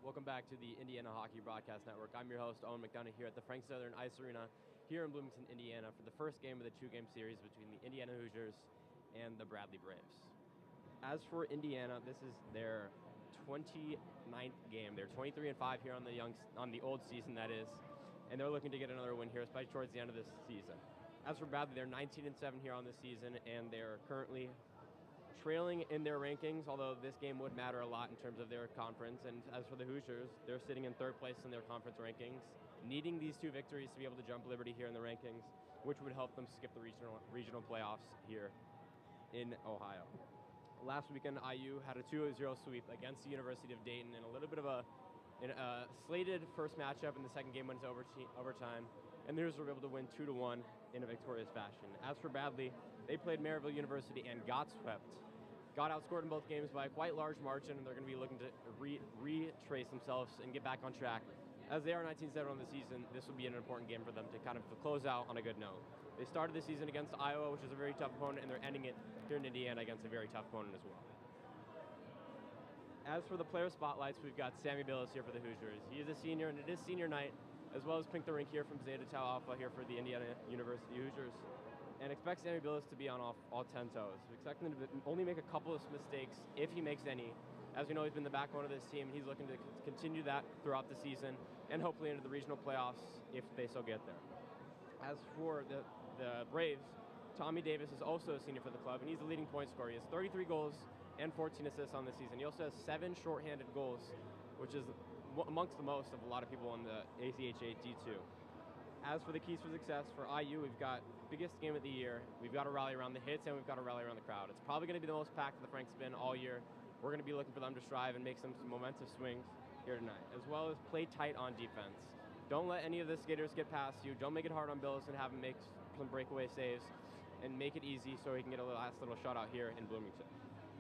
Welcome back to the Indiana Hockey Broadcast Network. I'm your host, Owen McDonough, here at the Frank Southern Ice Arena here in Bloomington, Indiana, for the first game of the two-game series between the Indiana Hoosiers and the Bradley Braves. As for Indiana, this is their 29th game. They're 23-5 here on the old season, that is, and they're looking to get another win here, especially towards the end of this season. As for Bradley, they're 19-7 here on this season, and they're currently trailing in their rankings, although this game would matter a lot in terms of their conference. And as for the Hoosiers, they're sitting in third place in their conference rankings, needing these two victories to be able to jump Liberty here in the rankings, which would help them skip the regional playoffs here in Ohio. Last weekend, IU had a 2-0 sweep against the University of Dayton in a little bit of a slated first matchup, and the second game went to overtime, and the Hoosiers were able to win 2-1 in a victorious fashion. As for Bradley, they played Maryville University and got swept. Got outscored in both games by a quite large margin, and they're going to be looking to retrace themselves and get back on track. As they are 19-7 on the season, this will be an important game for them to kind of close out on a good note. They started the season against Iowa, which is a very tough opponent, and they're ending it here in Indiana against a very tough opponent as well. As for the player spotlights, we've got Sammy Billis here for the Hoosiers. He is a senior, and it is senior night, as well as Pink the Rink here from Zeta Tau Alpha here for the Indiana University Hoosiers. And expect Sammy Billis to be on all 10 toes. We expect him to only make a couple of mistakes, if he makes any. As we know, he's been the backbone of this team. He's looking to continue that throughout the season and hopefully into the regional playoffs if they still get there. As for the Braves, Tommy Davis is also a senior for the club, and he's the leading point scorer. He has 33 goals and 14 assists on the season. He also has 7 shorthanded goals, which is amongst the most of a lot of people on the ACHA D2. As for the keys for success for IU, we've got biggest game of the year. We've got to rally around the hits, and we've got to rally around the crowd. It's probably going to be the most packed of the Frank Spin all year. We're going to be looking for them to strive and make some momentous swings here tonight, as well as play tight on defense. Don't let any of the skaters get past you. Don't make it hard on Billis and have him make some breakaway saves, and make it easy so he can get a last little shutout here in Bloomington.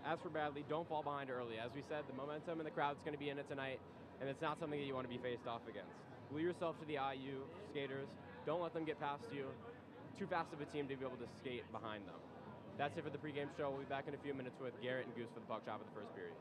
As for Bradley, don't fall behind early. As we said, the momentum in the crowd's going to be in it tonight, and it's not something that you want to be faced off against. Glue yourself to the IU skaters. Don't let them get past you. Too fast of a team to be able to skate behind them. That's it for the pregame show. We'll be back in a few minutes with Garrett and Goose for the puck drop of the first period.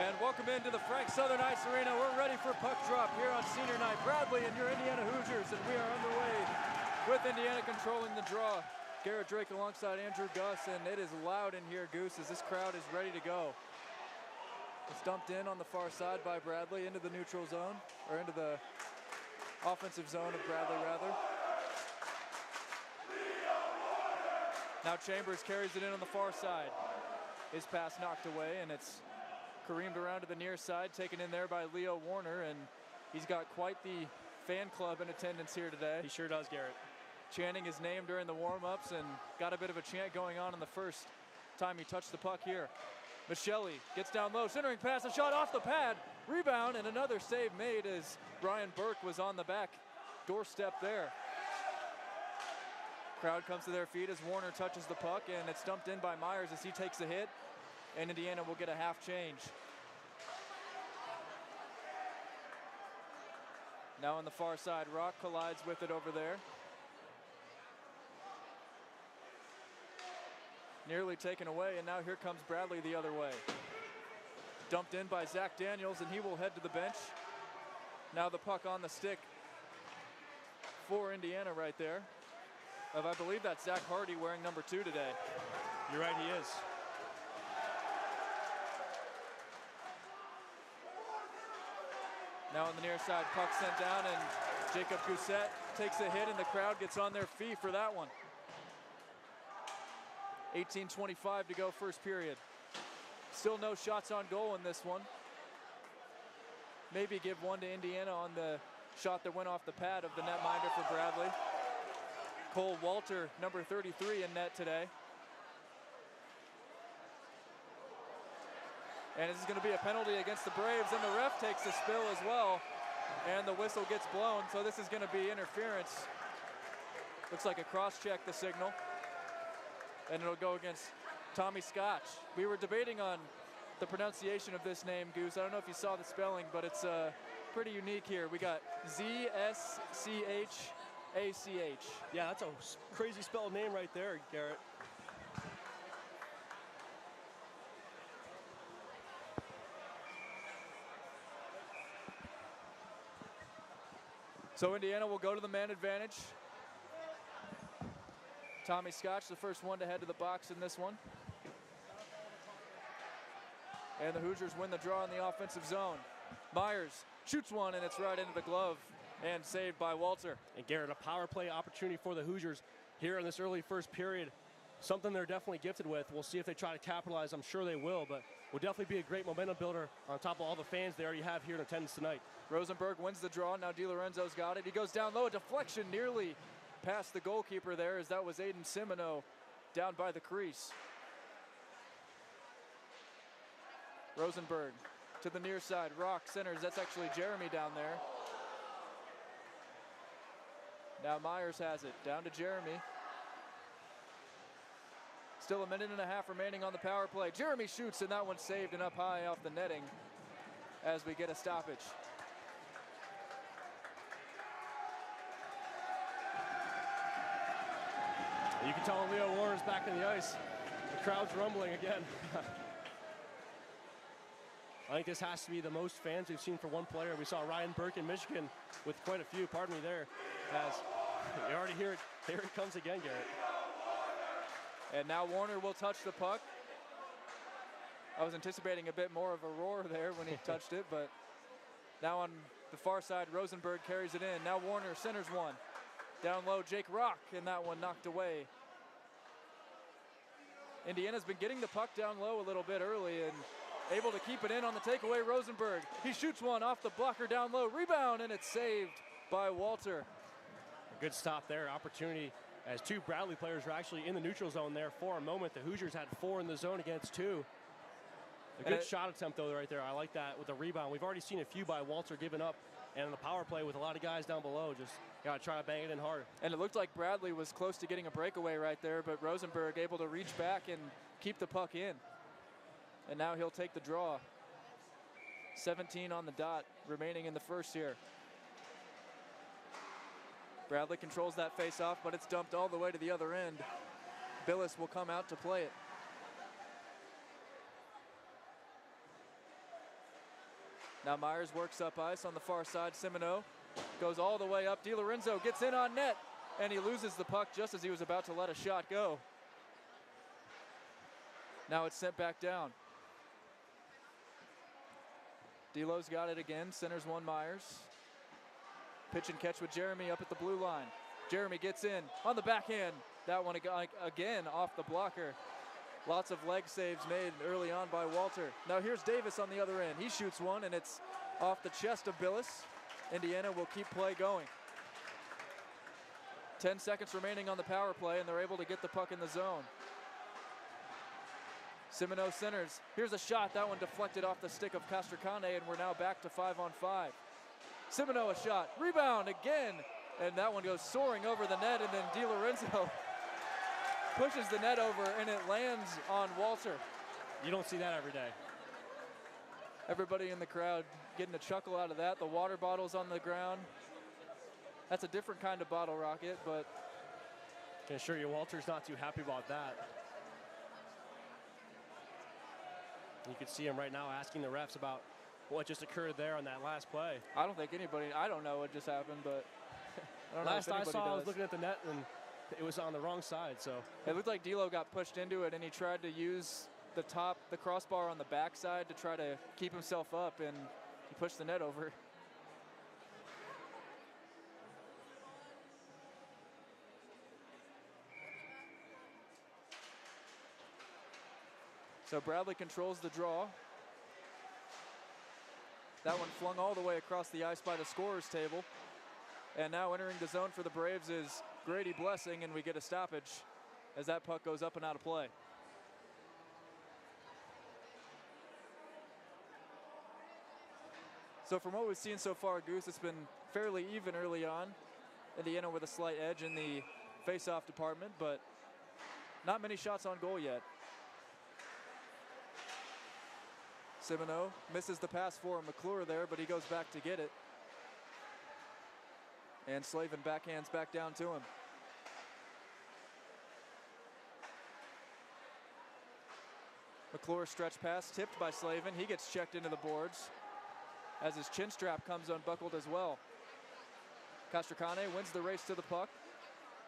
And welcome into the Frank Southern Ice Arena. We're ready for puck drop here on senior night. Bradley and your Indiana Hoosiers, and we are underway with Indiana controlling the draw. Garrett Drake alongside Andrew Gus, and it is loud in here, Goose, as this crowd is ready to go. It's dumped in on the far side by Bradley into the neutral zone, or into the offensive zone of Bradley, rather. Now Chambers carries it in on the far side. His pass knocked away, and it's careened around to the near side, taken in there by Leo Warner, and he's got quite the fan club in attendance here today. He sure does, Garrett. Chanting his name during the warm-ups, and got a bit of a chant going on in the first time he touched the puck here. Michelli gets down low, centering pass, a shot off the pad, rebound, and another save made as Brian Burke was on the back doorstep there. Crowd comes to their feet as Warner touches the puck, and it's dumped in by Myers as he takes a hit, and Indiana will get a half change. Now on the far side, Rock collides with it over there. Nearly taken away, and now here comes Bradley the other way. Dumped in by Zach Daniels, and he will head to the bench. Now the puck on the stick for Indiana right there. I believe that's Zach Hardy wearing number 2 today. You're right, he is. Now on the near side, puck sent down, and Jacob Gousset takes a hit, and the crowd gets on their feet for that one. 18:25 to go first period. Still no shots on goal in this one. Maybe give one to Indiana on the shot that went off the pad of the netminder for Bradley. Cole Walter, number 33 in net today. And this is going to be a penalty against the Braves, and the ref takes the spill as well, and the whistle gets blown, so this is going to be interference. Looks like a cross-check, the signal, and it'll go against Tommy Scotch. We were debating on the pronunciation of this name, Goose. I don't know if you saw the spelling, but it's pretty unique here. We got Z-S-C-H-A-C-H. Yeah, that's a crazy spelled name right there, Garrett. So Indiana will go to the man advantage. Tommy Scotch, the first one to head to the box in this one. And the Hoosiers win the draw in the offensive zone. Myers shoots one, and it's right into the glove, and saved by Walter. And Garrett, a power play opportunity for the Hoosiers here in this early first period. Something they're definitely gifted with. We'll see if they try to capitalize. I'm sure they will, but will definitely be a great momentum builder on top of all the fans they already have here in attendance tonight. Rosenberg wins the draw. Now DiLorenzo's got it. He goes down low. A deflection nearly past the goalkeeper there, as that was Aiden Simino down by the crease. Rosenberg to the near side. Rock centers. That's actually Jeremy down there. Now Myers has it. Down to Jeremy. Still a minute and a half remaining on the power play. Jeremy shoots, and that one's saved and up high off the netting as we get a stoppage. You can tell Leo Warner's back in the ice. The crowd's rumbling again. I think this has to be the most fans we've seen for one player. We saw Ryan Burke in Michigan with quite a few, pardon me there, as you already hear it. Here it comes again, Garrett. And now Warner will touch the puck. I was anticipating a bit more of a roar there when he touched it, but now on the far side, Rosenberg carries it in. Now Warner centers one. Down low, Jake Rock, and that one knocked away. Indiana's been getting the puck down low a little bit early and able to keep it in on the takeaway. Rosenberg, he shoots one off the blocker down low. Rebound, and it's saved by Walter. A good stop there, opportunity as two Bradley players were actually in the neutral zone there for a moment. The Hoosiers had 4 in the zone against 2. A good shot attempt, though, right there. I like that with the rebound. We've already seen a few by Walter giving up, and in the power play with a lot of guys down below, just got to try to bang it in hard. And it looked like Bradley was close to getting a breakaway right there, but Rosenberg able to reach back and keep the puck in. And now he'll take the draw. 17 on the dot remaining in the first here. Bradley controls that face-off, but it's dumped all the way to the other end. Billis will come out to play it. Now Myers works up ice on the far side. Simino goes all the way up. DiLorenzo gets in on net, and he loses the puck just as he was about to let a shot go. Now it's sent back down. D'Lo's got it again. Centers one Myers. Pitch and catch with Jeremy up at the blue line. Jeremy gets in on the backhand. That one again off the blocker. Lots of leg saves made early on by Walter. Now here's Davis on the other end. He shoots one, and it's off the chest of Billis. Indiana will keep play going. 10 seconds remaining on the power play, and they're able to get the puck in the zone. Simino centers. Here's a shot. That one deflected off the stick of Castricane, and we're now back to 5-on-5. Simino a shot. Rebound again, and that one goes soaring over the net, and then DiLorenzo pushes the net over, and it lands on Walter. You don't see that every day. Everybody in the crowd getting a chuckle out of that. The water bottle's on the ground. That's a different kind of bottle rocket, but I can assure you Walter's not too happy about that. You can see him right now asking the refs about what just occurred there on that last play. I don't think anybody, I don't know what just happened, but I don't know if anybody Last I saw, does. I was looking at the net, and it was on the wrong side, so. It looked like D'Lo got pushed into it, and he tried to use the crossbar on the backside to try to keep himself up, and he pushed the net over. So Bradley controls the draw. That one flung all the way across the ice by the scorer's table. And now entering the zone for the Braves is Grady Blessing, and we get a stoppage as that puck goes up and out of play. So from what we've seen so far, Goose, it's been fairly even early on. Indiana with a slight edge in the face-off department, but not many shots on goal yet. Simoneau misses the pass for McClure there, but he goes back to get it. And Slavin backhands back down to him. McClure stretch pass tipped by Slavin. He gets checked into the boards as his chin strap comes unbuckled as well. Castracane wins the race to the puck.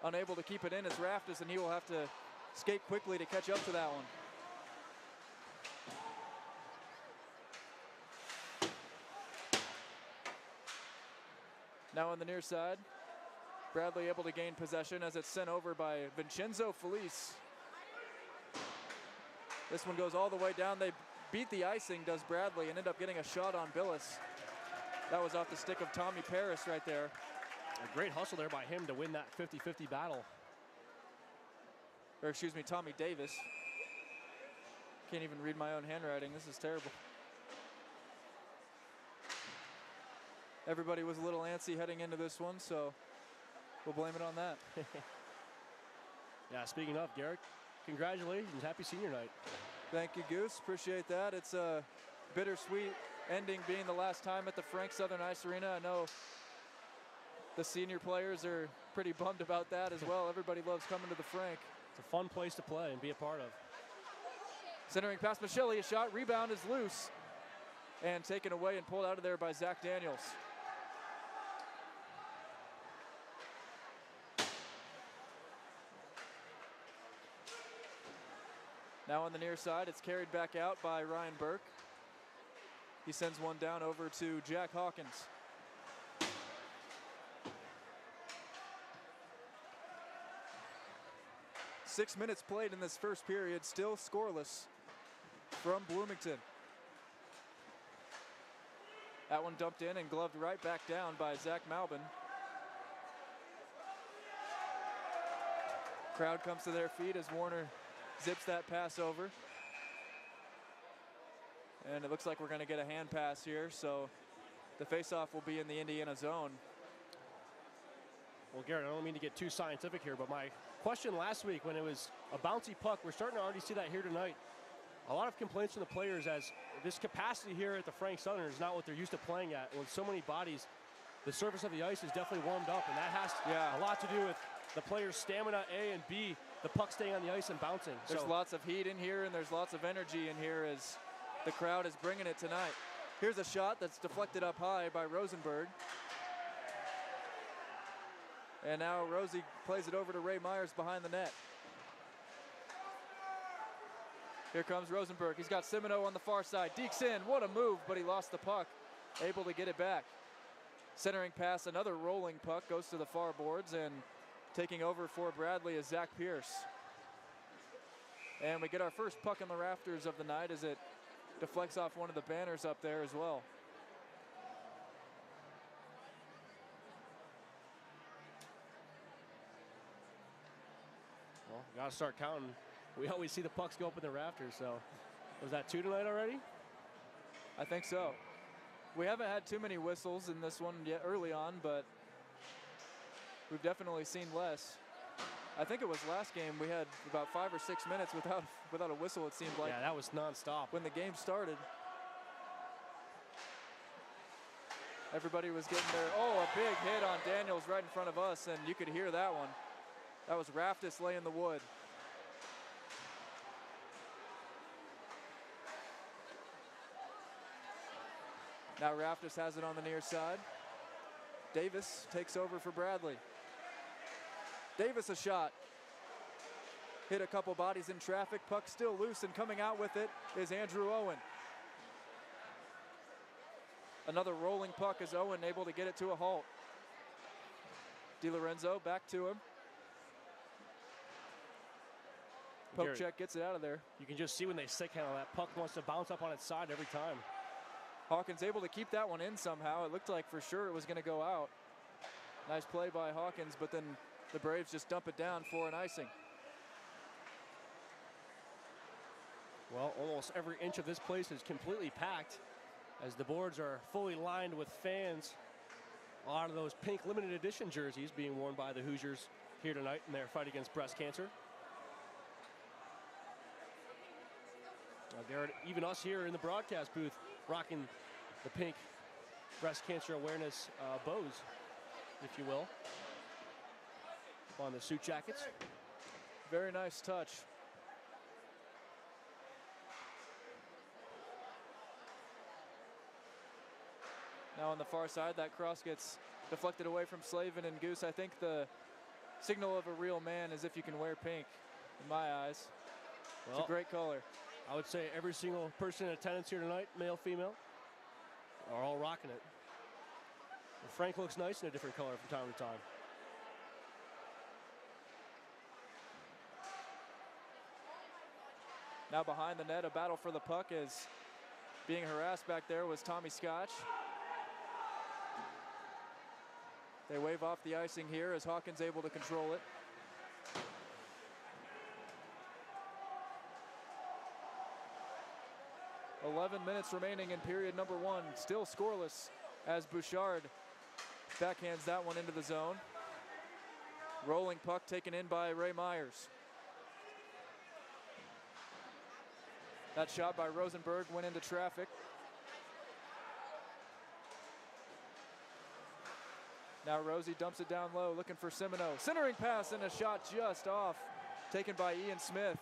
Unable to keep it in as Raftis, and he will have to skate quickly to catch up to that one. Now on the near side, Bradley able to gain possession as it's sent over by Vincenzo Felice. This one goes all the way down. They beat the icing, does Bradley, and end up getting a shot on Billis. That was off the stick of Tommy Paris right there. A great hustle there by him to win that 50-50 battle. Or excuse me, Tommy Davis. Can't even read my own handwriting. This is terrible. Everybody was a little antsy heading into this one, so we'll blame it on that. Yeah, speaking of, Garrett, congratulations. Happy senior night. Thank you, Goose. Appreciate that. It's a bittersweet ending being the last time at the Frank Southern Ice Arena. I know the senior players are pretty bummed about that as well. Everybody loves coming to the Frank. It's a fun place to play and be a part of. Centering past Michelli, a shot, rebound is loose and taken away and pulled out of there by Zach Daniels. Now on the near side, it's carried back out by Ryan Burke. He sends one down over to Jack Hawkins. Six minutes played in this first period, still scoreless from Bloomington. That one dumped in and gloved right back down by Zach Malbin. Crowd comes to their feet as Warner zips that pass over. And it looks like we're going to get a hand pass here, so the faceoff will be in the Indiana zone. Well, Garrett, I don't mean to get too scientific here, but my question last week when it was a bouncy puck, we're starting to already see that here tonight. A lot of complaints from the players as this capacity here at the Frank Southern is not what they're used to playing at. With so many bodies, the surface of the ice is definitely warmed up, and that has a lot to do with the players' stamina, A, and B, the puck staying on the ice and bouncing. There's lots of heat in here, and there's lots of energy in here as the crowd is bringing it tonight. Here's a shot that's deflected up high by Rosenberg. And now Rosie plays it over to Ray Myers behind the net. Here comes Rosenberg. He's got Simoneau on the far side. Dekes in. What a move, but he lost the puck. Able to get it back. Centering pass, another rolling puck, goes to the far boards, and taking over for Bradley is Zach Pierce. And we get our first puck in the rafters of the night as it deflects off one of the banners up there as well. Well, got to start counting. We always see the pucks go up in the rafters, so was that 2 tonight already? I think so. We haven't had too many whistles in this one yet early on, but we've definitely seen less. I think it was last game we had about 5 or 6 minutes without a whistle, it seemed like. Yeah, that was nonstop. When the game started. Everybody was getting there. Oh, a big hit on Daniels right in front of us, and you could hear that one. That was Raftis laying the wood. Now Raftis has it on the near side. Davis takes over for Bradley. Davis a shot. Hit a couple bodies in traffic. Puck still loose, and coming out with it is Andrew Owen. Another rolling puck as Owen able to get it to a halt. DiLorenzo back to him. Poke check gets it out of there. You can just see when they stick handle, that puck wants to bounce up on its side every time. Hawkins able to keep that one in somehow. It looked like for sure it was going to go out. Nice play by Hawkins, but then the Braves just dump it down for an icing. Well, almost every inch of this place is completely packed as the boards are fully lined with fans. A lot of those pink limited edition jerseys being worn by the Hoosiers here tonight in their fight against breast cancer. Garrett, even us here in the broadcast booth rocking the pink breast cancer awareness bows, if you will, on the suit jackets. Very nice touch. Now on the far side, that cross gets deflected away from Slavin and Goose. I think the signal of a real man is if you can wear pink, in my eyes. Well, it's a great color. I would say every single person in attendance here tonight, male, female, are all rocking it. And Frank looks nice in a different color from time to time. Now behind the net, a battle for the puck is being harassed back there was Tommy Scotch. They wave off the icing here as Hawkins able to control it. .11 minutes remaining in period number 1. Still scoreless as Bouchard backhands that one into the zone. Rolling puck taken in by Ray Myers. That shot by Rosenberg went into traffic. Now Rosie dumps it down low, looking for Semino. Centering pass and a shot just off, taken by Ian Smith.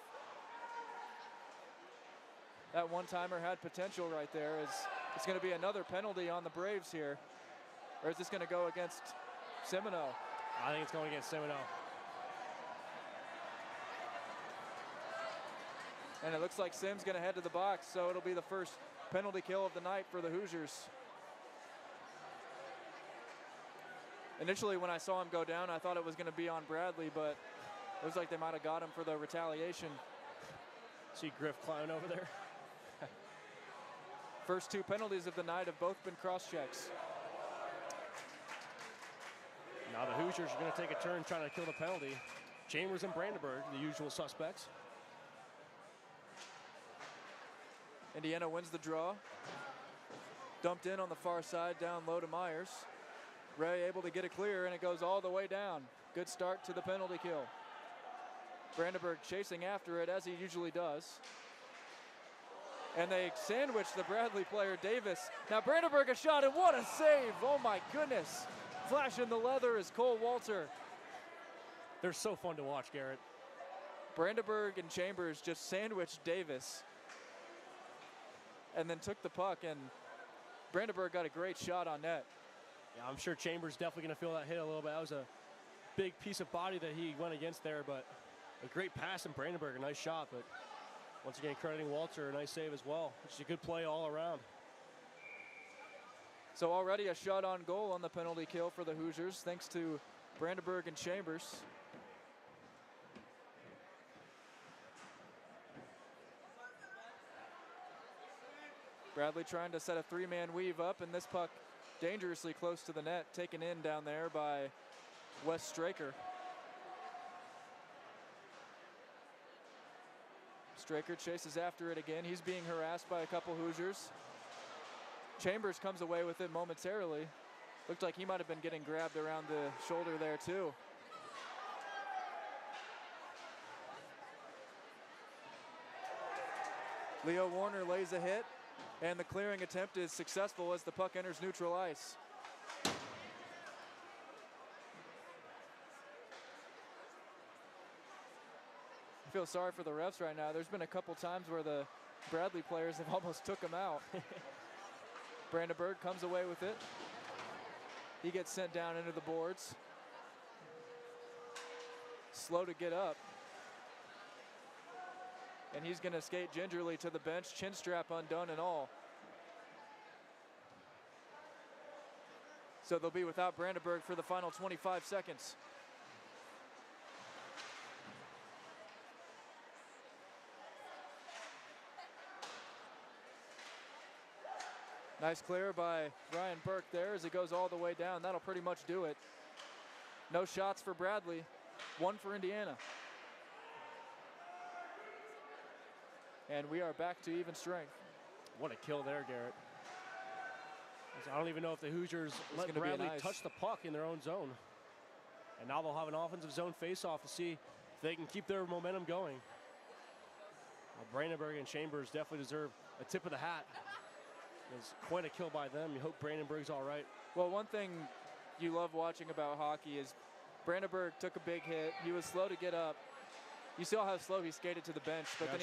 That one-timer had potential right there. It's going to be another penalty on the Braves here. Or is this going to go against Semino? I think it's going against Semino. And it looks like Sim's going to head to the box, so it'll be the first penalty kill of the night for the Hoosiers. Initially, when I saw him go down, I thought it was going to be on Bradley, but it looks like they might have got him for the retaliation. See Griff clown over there. First 2 penalties of the night have both been cross-checks. Now the Hoosiers are going to take a turn trying to kill the penalty. Chambers and Brandenburg, the usual suspects. Indiana wins the draw. Dumped in on the far side, down low to Myers. Ray able to get it clear, and it goes all the way down. Good start to the penalty kill. Brandenburg chasing after it, as he usually does. And they sandwich the Bradley player, Davis. Now Brandenburg a shot, and what a save! Oh my goodness! Flash in the leather is Cole Walter. They're so fun to watch, Garrett. Brandenburg and Chambers just sandwiched Davis and then took the puck, and Brandenburg got a great shot on net. Yeah, I'm sure Chambers definitely going to feel that hit a little bit. That was a big piece of body that he went against there, but a great pass from Brandenburg, a nice shot, but once again crediting Walter, a nice save as well. It's a good play all around. So already a shot on goal on the penalty kill for the Hoosiers, thanks to Brandenburg and Chambers. Bradley trying to set a 3-man weave up, and this puck dangerously close to the net, taken in down there by Wes Straker. Straker chases after it again. He's being harassed by a couple Hoosiers. Chambers comes away with it momentarily. Looked like he might have been getting grabbed around the shoulder there too. Leo Warner lays a hit, and the clearing attempt is successful as the puck enters neutral ice. I feel sorry for the refs right now. There's been a couple times where the Bradley players have almost took him out. Brandenburg comes away with it. He gets sent down into the boards. Slow to get up. And he's going to skate gingerly to the bench, chin strap undone and all. So they'll be without Brandenburg for the final 25 seconds. Nice clear by Ryan Burke there as it goes all the way down. That'll pretty much do it. No shots for Bradley, one for Indiana. And we are back to even strength. What a kill there, Garrett. I don't even know if the Hoosiers let Bradley touch the puck in their own zone. And now they'll have an offensive zone faceoff to see if they can keep their momentum going. Well, Brandenburg and Chambers definitely deserve a tip of the hat. It's quite a kill by them. You hope Brandenburg's all right. Well, one thing you love watching about hockey is Brandenburg took a big hit. He was slow to get up. You saw how slow he skated to the bench, but then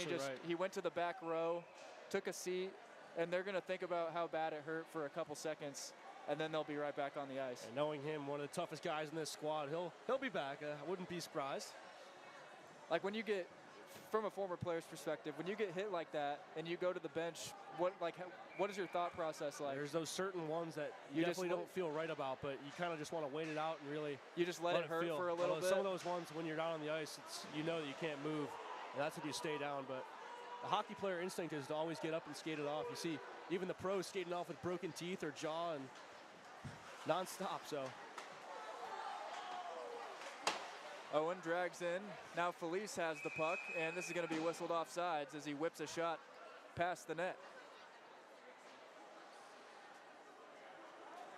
he went to the back row, took a seat, and they're going to think about how bad it hurt for a couple seconds, and then they'll be right back on the ice. And knowing him, one of the toughest guys in this squad, he'll be back. I wouldn't be surprised. Like when you get, from a former player's perspective, when you get hit like that and you go to the bench, what is your thought process like? There's those certain ones that you definitely don't feel right about, but you kind of just want to wait it out and really you just let it hurt for a little bit. Some of those ones, when you're down on the ice, you know that you can't move, and that's if you stay down. But the hockey player instinct is to always get up and skate it off. You see even the pros skating off with broken teeth or jaw and nonstop. So Owen drags in. Now Felice has the puck, and this is going to be whistled off sides as he whips a shot past the net.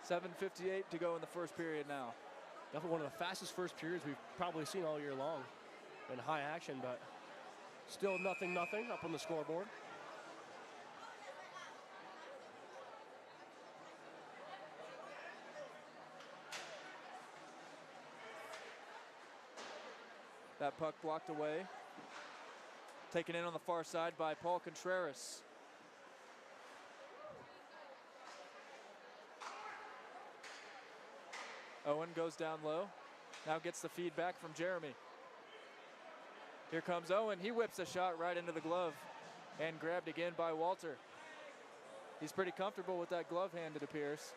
7:58 to go in the first period now. Definitely one of the fastest first periods we've probably seen all year long. Been high action, but still 0-0 up on the scoreboard. That puck blocked away. Taken in on the far side by Paul Contreras. Owen goes down low. Now gets the feedback from Jeremy. Here comes Owen. He whips a shot right into the glove and grabbed again by Walter. He's pretty comfortable with that glove hand, it appears.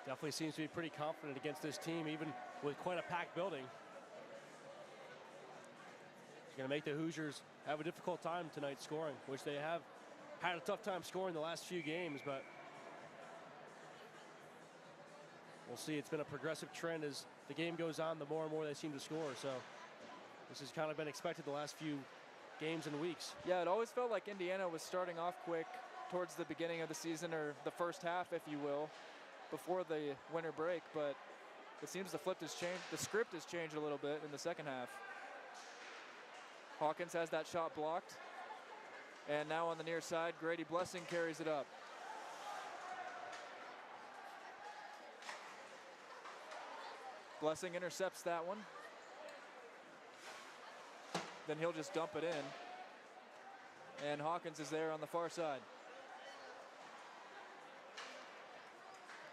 Definitely seems to be pretty confident against this team, even with quite a packed building. It's going to make the Hoosiers have a difficult time tonight scoring, which they have had a tough time scoring the last few games, but we'll see. It's been a progressive trend as the game goes on. The more and more they seem to score. So this has kind of been expected the last few games and weeks. Yeah, it always felt like Indiana was starting off quick towards the beginning of the season, or the first half, if you will, before the winter break. But it seems the script has changed a little bit in the second half. Hawkins has that shot blocked. And now on the near side, Grady Blessing carries it up. Blessing intercepts that one. Then he'll just dump it in. And Hawkins is there on the far side.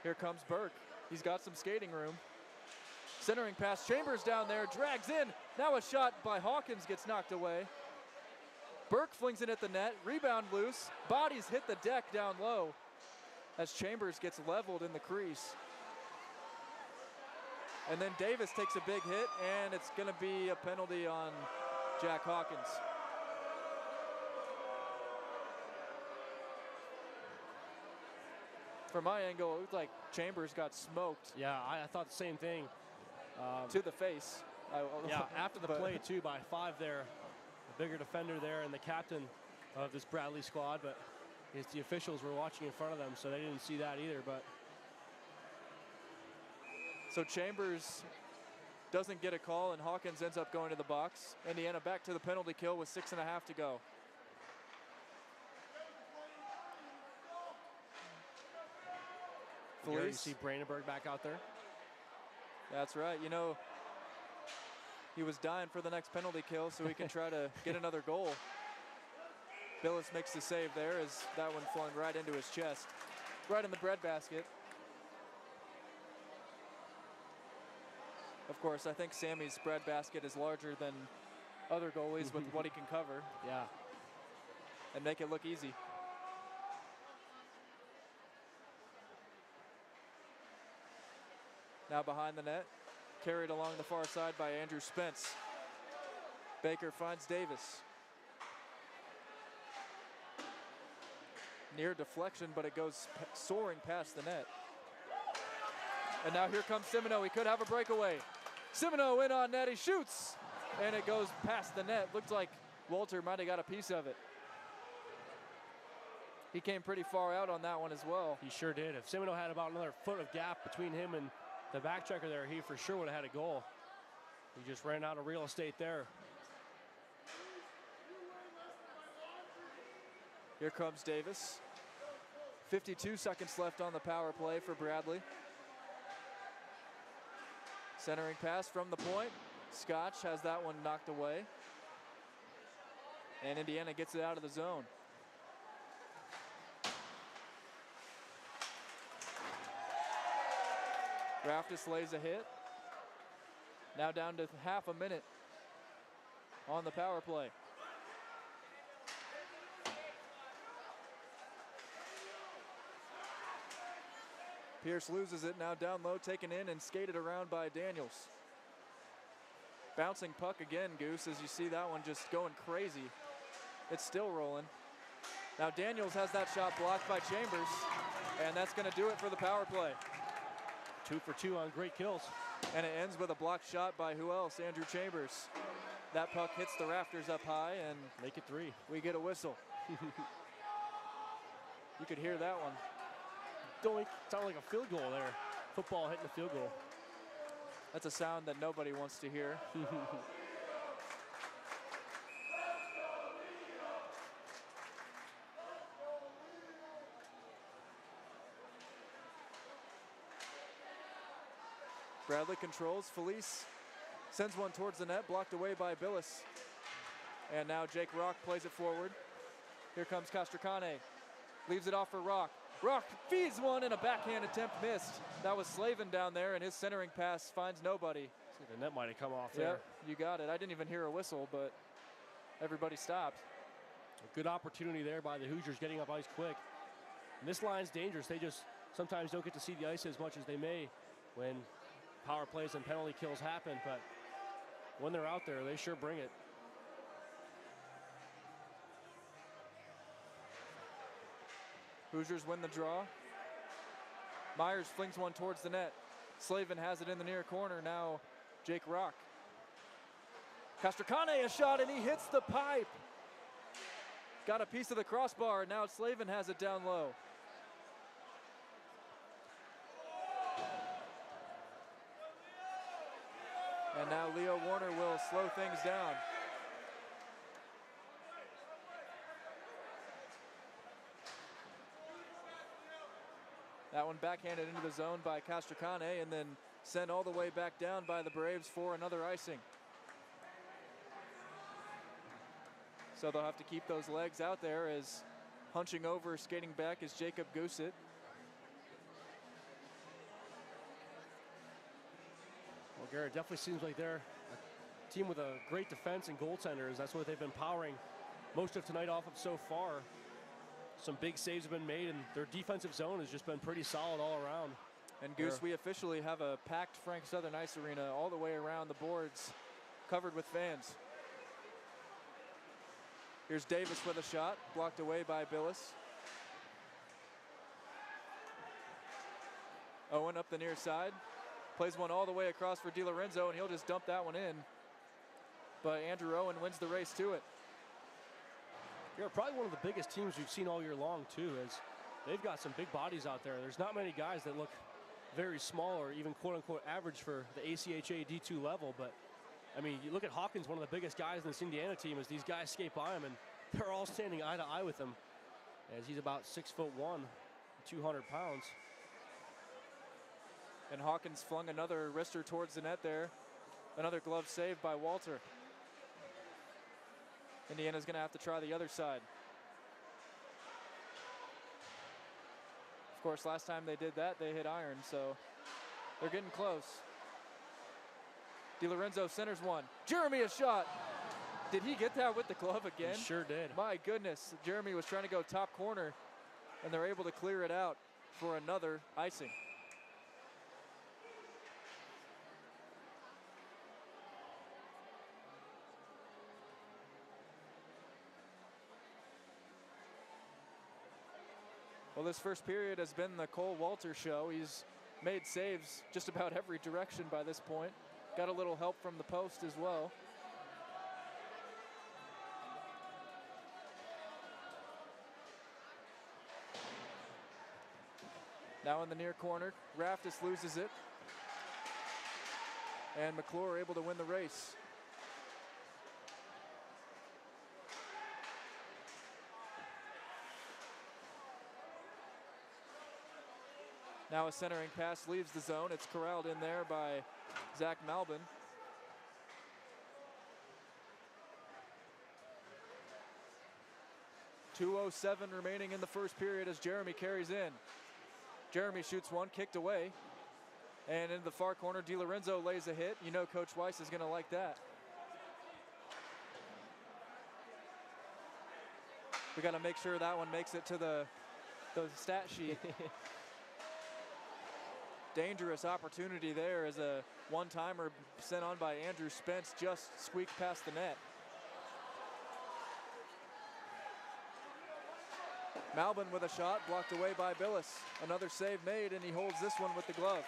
Here comes Burke. He's got some skating room. Centering pass, Chambers down there, drags in. Now a shot by Hawkins gets knocked away. Burke flings it at the net, rebound loose. Bodies hit the deck down low as Chambers gets leveled in the crease. And then Davis takes a big hit, and it's going to be a penalty on Jack Hawkins. From my angle, it looked like Chambers got smoked. Yeah, I thought the same thing. To the face. Yeah, after the play too, by 5 there. The bigger defender there and the captain of this Bradley squad, but the officials were watching in front of them, so they didn't see that either. But so Chambers doesn't get a call, and Hawkins ends up going to the box. Indiana back to the penalty kill with 6.5 to go. Felice. You see Brandenburg back out there. That's right. You know, he was dying for the next penalty kill so he can try to get another goal. Billis makes the save there as that one flung right into his chest, right in the breadbasket. Of course, I think Sammy's breadbasket is larger than other goalies with what he can cover. Yeah. And make it look easy. Now behind the net, carried along the far side by Andrew Spence. Baker finds Davis. near deflection, but it goes soaring past the net. And now here comes Simino. He could have a breakaway. Simino in on net. He shoots, and it goes past the net. Looked like Walter might have got a piece of it. He came pretty far out on that one as well. He sure did. If Simino had about another foot of gap between him and the back checker there, he for sure would have had a goal. He just ran out of real estate there. Here comes Davis. 52 seconds left on the power play for Bradley. Centering pass from the point. Scotch has that one knocked away. And Indiana gets it out of the zone. Raftis lays a hit. Now down to half a minute on the power play. Pierce loses it, now down low, taken in and skated around by Daniels. Bouncing puck again, Goose, as you see that one just going crazy. It's still rolling. Now Daniels has that shot blocked by Chambers, and that's gonna do it for the power play. 2 for 2 on great kills. And it ends with a blocked shot by who else? Andrew Chambers. That puck hits the rafters up high, and make it 3. We get a whistle. You could hear that one. Doink. Sounded like a field goal there. Football hitting the field goal. That's a sound that nobody wants to hear. Bradley controls. Felice sends one towards the net, blocked away by Billis. And now Jake Rock plays it forward. Here comes Castracane. Leaves it off for Rock. Rock feeds one, and a backhand attempt missed. That was Slavin down there, and his centering pass finds nobody. Looks like the net might have come off there. Yep, you got it. I didn't even hear a whistle, but everybody stopped. A good opportunity there by the Hoosiers getting up ice quick. And this line's dangerous. They just sometimes don't get to see the ice as much as they may when power plays and penalty kills happen, but when they're out there, they sure bring it. Hoosiers win the draw. Myers flings one towards the net. Slavin has it in the near corner. Now Jake Rock. Castracane a shot, and he hits the pipe. Got a piece of the crossbar. Now Slavin has it down low. And now Leo Warner will slow things down. That one backhanded into the zone by Castracane and then sent all the way back down by the Braves for another icing. So they'll have to keep those legs out there as hunching over, skating back is Jacob Goosett. Well, Garrett, definitely seems like they're a team with a great defense and goaltenders. That's what they've been powering most of tonight off of so far. Some big saves have been made, and their defensive zone has just been pretty solid all around. And Goose, we officially have a packed Frank Southern Ice Arena all the way around the boards, covered with fans. Here's Davis with a shot, blocked away by Billis. Owen up the near side, plays one all the way across for DiLorenzo, and he'll just dump that one in. But Andrew Owen wins the race to it. They're probably one of the biggest teams we've seen all year long, too, as they've got some big bodies out there. There's not many guys that look very small or even quote-unquote average for the ACHA D2 level, but I mean, you look at Hawkins, one of the biggest guys in this Indiana team, as these guys skate by him, and they're all standing eye to eye with him, as he's about 6'1", 200 pounds. And Hawkins flung another wrister towards the net there. Another glove save by Walter. Indiana's gonna have to try the other side. Of course, last time they did that, they hit iron, so they're getting close. DiLorenzo centers one. Jeremy a shot. Did he get that with the glove again? He sure did. My goodness, Jeremy was trying to go top corner, and they're able to clear it out for another icing. Well, this first period has been the Cole Walter show. He's made saves just about every direction by this point. Got a little help from the post as well. Now in the near corner, Raftis loses it. And McClure able to win the race. Now a centering pass leaves the zone. It's corralled in there by Zach Malbin. .207 remaining in the first period as Jeremy carries in. Jeremy shoots one, kicked away. And in the far corner, DiLorenzo lays a hit. You know Coach Weiss is going to like that. We got to make sure that one makes it to the stat sheet. Dangerous opportunity there as a one-timer sent on by Andrew Spence just squeaked past the net. Malbin with a shot blocked away by Billis. Another save made, and he holds this one with the glove.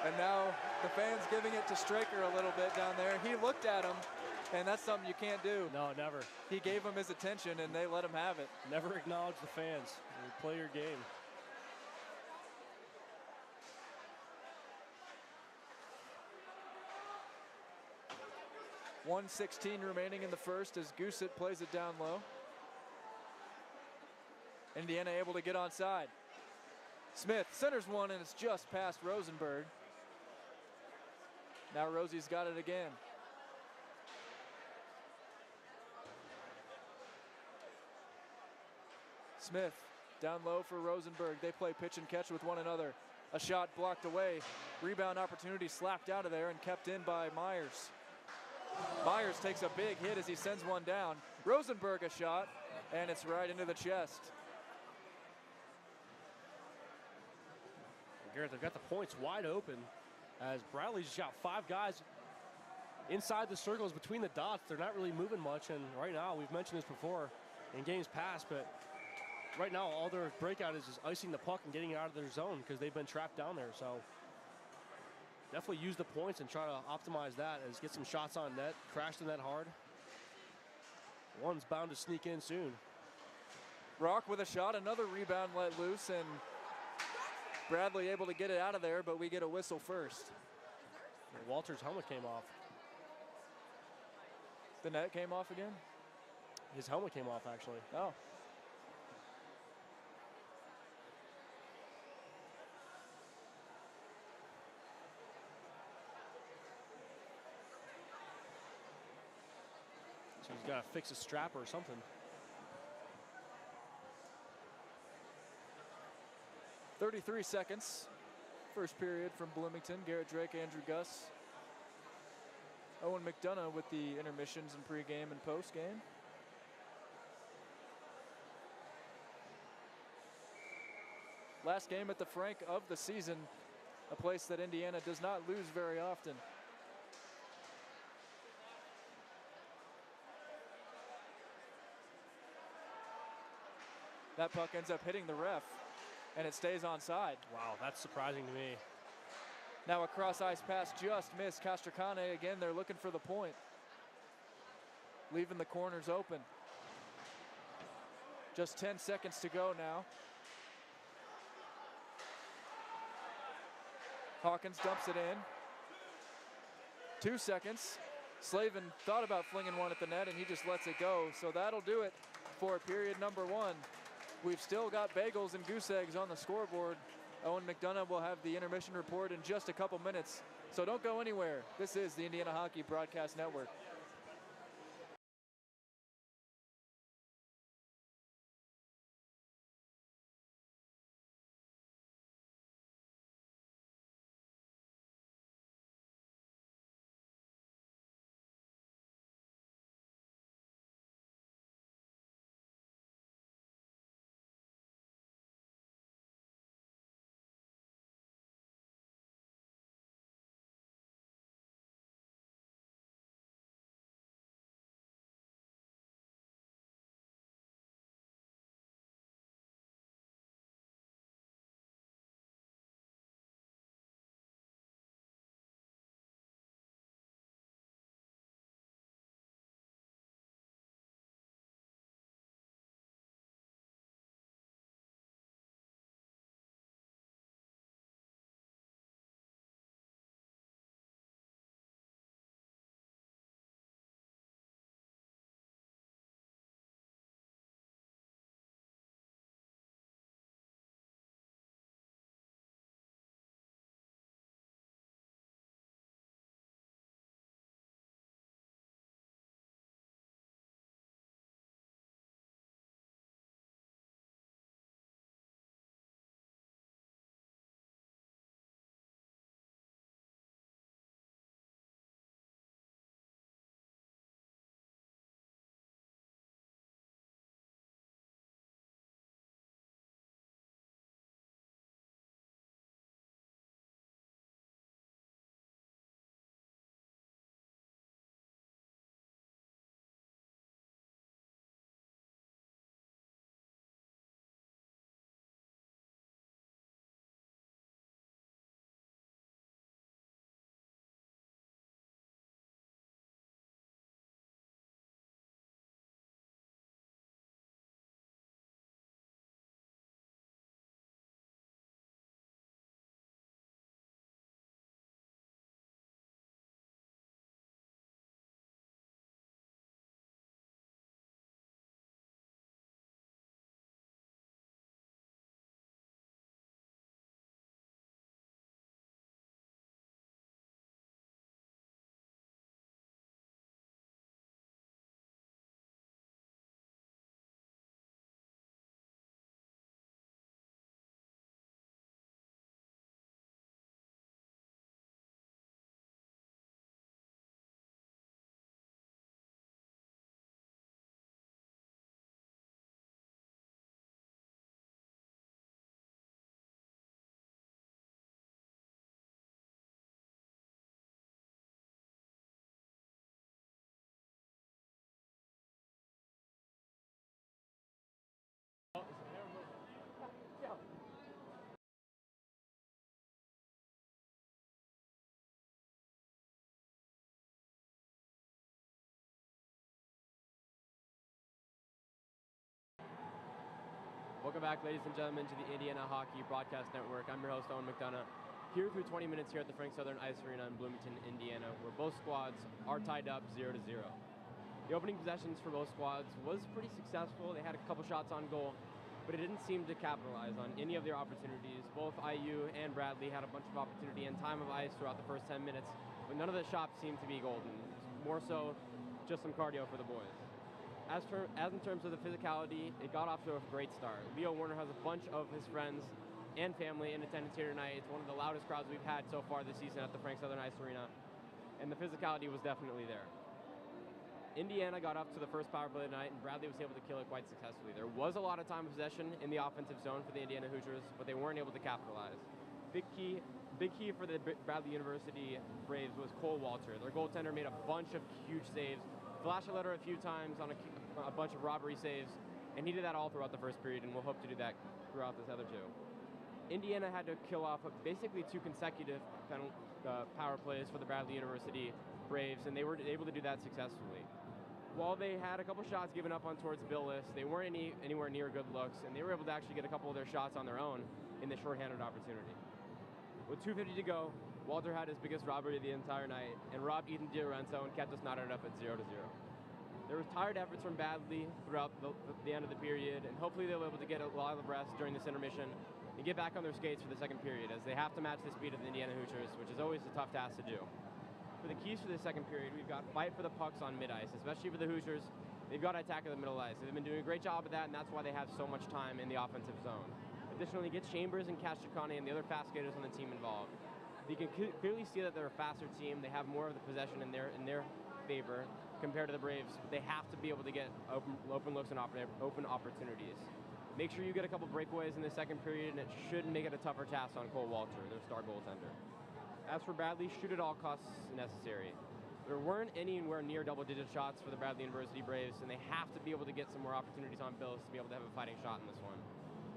And now the fans giving it to Straker a little bit down there. He looked at him, and that's something you can't do. No, never. He gave him his attention, and they let him have it. Never acknowledge the fans. You play your game. .116 remaining in the first as Goosett plays it down low. Indiana able to get onside. Smith centers one, and it's just past Rosenberg. Now Rosie's got it again. Smith down low for Rosenberg. They play pitch and catch with one another. A shot blocked away. Rebound opportunity slapped out of there and kept in by Myers. Myers takes a big hit as he sends one down. Rosenberg a shot, and it's right into the chest. Garrett, they've got the points wide open as Bradley's shot 5 guys inside the circles between the dots. They're not really moving much, and right now, we've mentioned this before in games past, but right now all their breakout is just icing the puck and getting it out of their zone because they've been trapped down there. So definitely use the points and try to optimize that as get some shots on net, crash the net hard. One's bound to sneak in soon. Rock with a shot, another rebound let loose, and Bradley able to get it out of there, but we get a whistle first. Walter's helmet came off. The net came off again? His helmet came off, actually. Oh. So he's got to fix a strap or something. 33 seconds. First period from Bloomington. Garrett Drake, Andrew Gus. Owen McDonough with the intermissions and pregame and postgame. Last game at the Frank of the season, a place that Indiana does not lose very often. That puck ends up hitting the ref, and it stays onside. Wow, that's surprising to me. Now a cross-ice pass just missed. Castracane, again, they're looking for the point. Leaving the corners open. Just 10 seconds to go now. Hawkins dumps it in. 2 seconds. Slavin thought about flinging one at the net, and he just lets it go. So that'll do it for period number 1. We've still got bagels and goose eggs on the scoreboard. Owen McDonough will have the intermission report in just a couple minutes. So don't go anywhere. This is the Indiana Hockey Broadcast Network. Welcome back, ladies and gentlemen, to the Indiana Hockey Broadcast Network. I'm your host, Owen McDonough, here through 20 minutes here at the Frank Southern Ice Arena in Bloomington, Indiana, where both squads are tied up 0-0. The opening possessions for both squads was pretty successful. They had a couple shots on goal, but it didn't seem to capitalize on any of their opportunities. Both IU and Bradley had a bunch of opportunity and time of ice throughout the first 10 minutes, but none of the shots seemed to be golden. More so, just some cardio for the boys. As in terms of the physicality, it got off to a great start. Leo Warner has a bunch of his friends and family in attendance here tonight. It's one of the loudest crowds we've had so far this season at the Frank Southern Ice Arena, and the physicality was definitely there. Indiana got up to the first power play tonight, and Bradley was able to kill it quite successfully. There was a lot of time of possession in the offensive zone for the Indiana Hoosiers, but they weren't able to capitalize. Big key for the Bradley University Braves was Cole Walter. Their goaltender made a bunch of huge saves, flashed a letter a few times on a bunch of robbery saves, and he did that all throughout the first period, and we'll hope to do that throughout this other two. Indiana had to kill off basically two consecutive power plays for the Bradley University Braves, and they were able to do that successfully. While they had a couple shots given up on towards Billis, they weren't anywhere near good looks, and they were able to actually get a couple of their shots on their own in the shorthanded opportunity. With 2:50 to go, Walter had his biggest robbery of the entire night and robbed Ethan DiLorenzo and kept us knotted up at 0-0. There was tired efforts from Bradley throughout the end of the period, and hopefully they'll be able to get a lot of rest during this intermission and get back on their skates for the second period, as they have to match the speed of the Indiana Hoosiers, which is always a tough task to do. For the keys for the second period, we've got fight for the pucks on mid-ice, especially for the Hoosiers. They've got to attack at the middle ice. They've been doing a great job of that, and that's why they have so much time in the offensive zone. Additionally, get Chambers and Kashikane and the other fast skaters on the team involved. You can clearly see that they're a faster team. They have more of the possession in their favor compared to the Braves, but they have to be able to get open looks and open opportunities. Make sure you get a couple breakaways in the second period, and it should make it a tougher task on Cole Walter, their star goaltender. As for Bradley, shoot at all costs necessary. There weren't anywhere near double-digit shots for the Bradley University Braves, and they have to be able to get some more opportunities on Bills to be able to have a fighting shot in this one.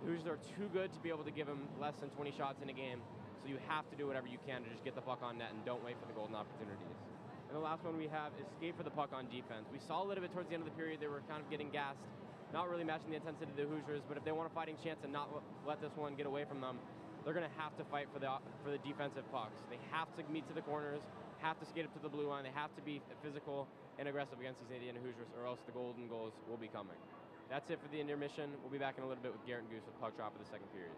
The Hoosiers are too good to be able to give them less than 20 shots in a game, so you have to do whatever you can to just get the puck on net and don't wait for the golden opportunities. And the last one we have is skate for the puck on defense. We saw a little bit towards the end of the period they were kind of getting gassed, not really matching the intensity of the Hoosiers, but if they want a fighting chance and not let this one get away from them, they're going to have to fight for the defensive pucks. They have to meet to the corners, have to skate up to the blue line, they have to be physical and aggressive against these Indiana Hoosiers, or else the golden goals will be coming. That's it for the intermission. We'll be back in a little bit with Garrett and Goose with puck drop of the second period.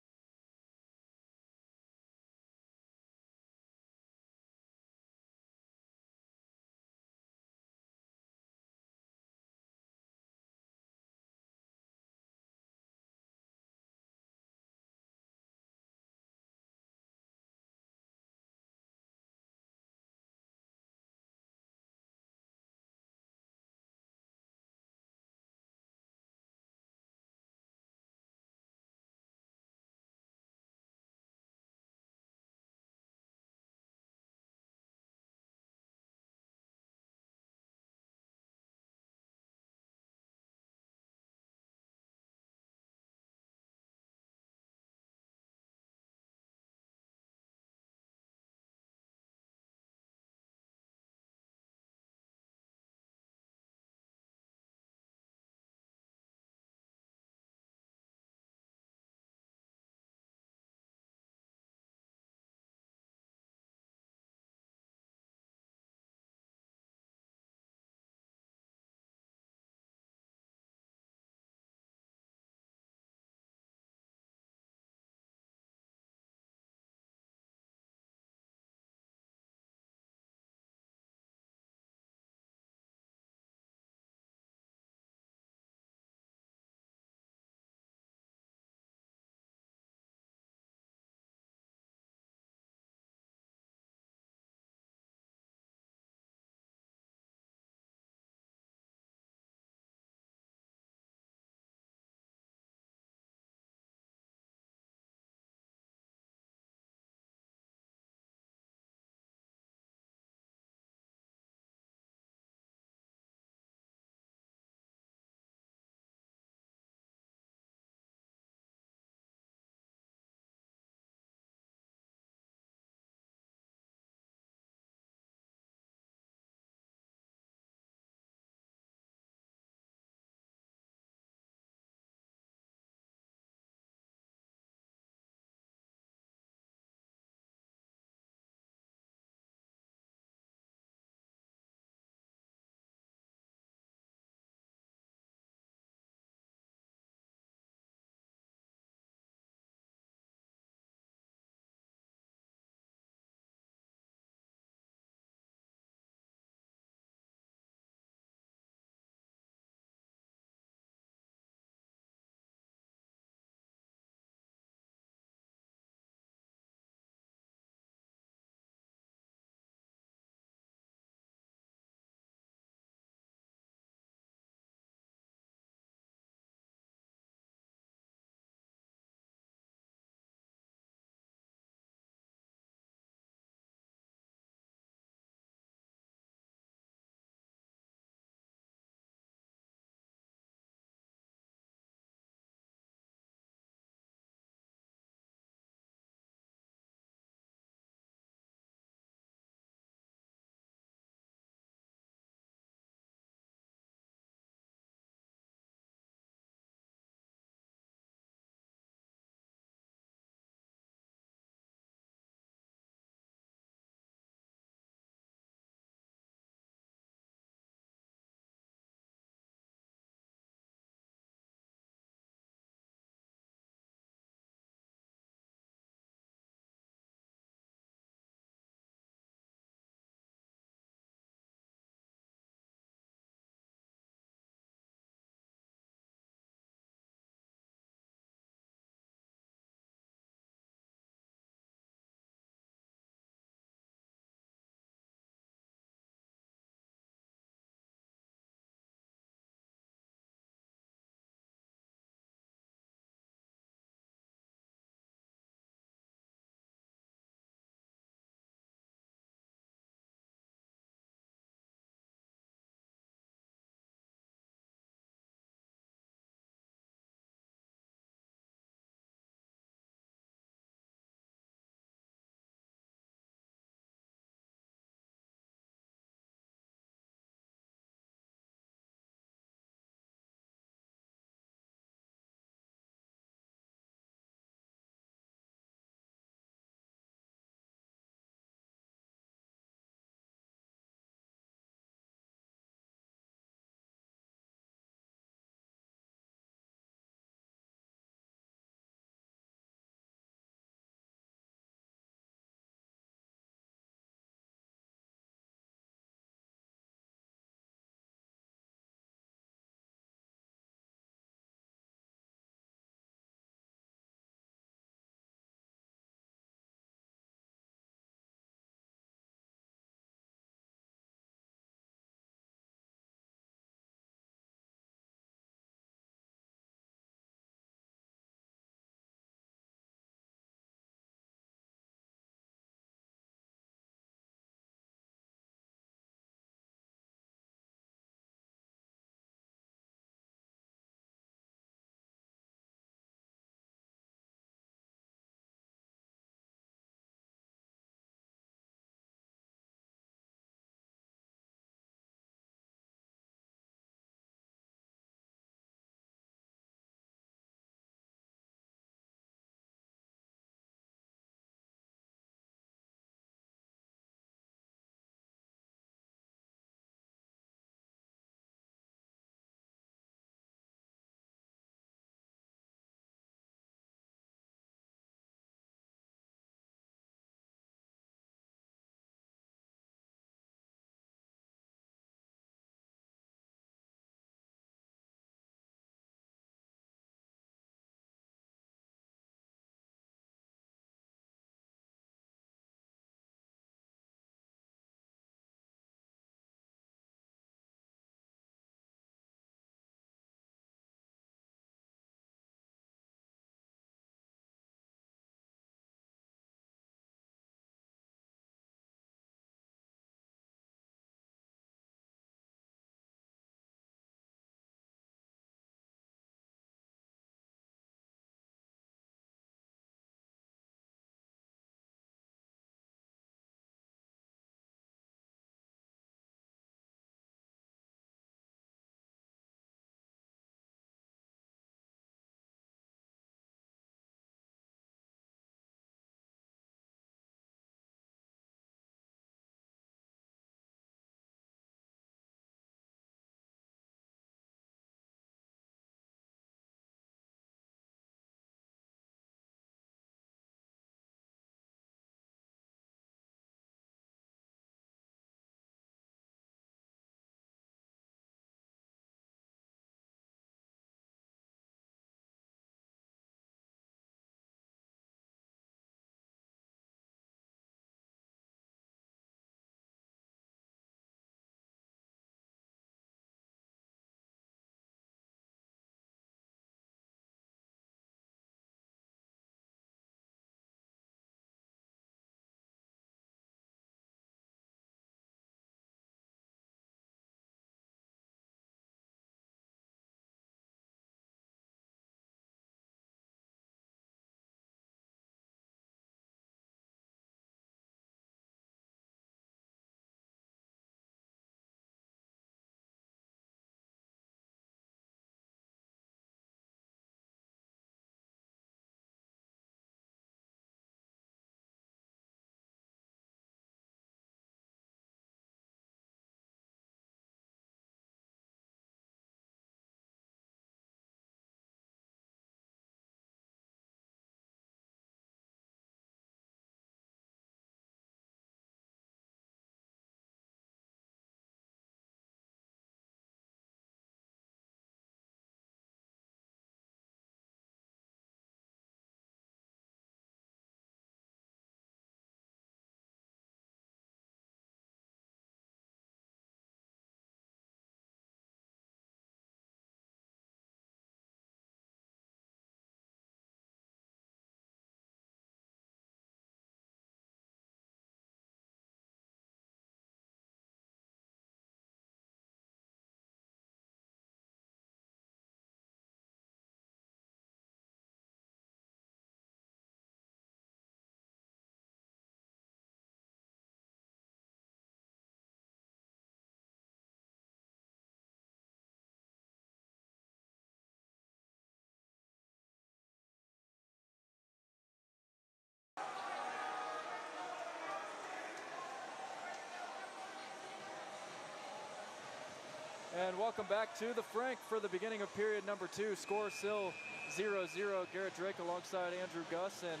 And welcome back to the Frank for the beginning of period number 2. Score still 0-0. Garrett Drake alongside Andrew Gus. And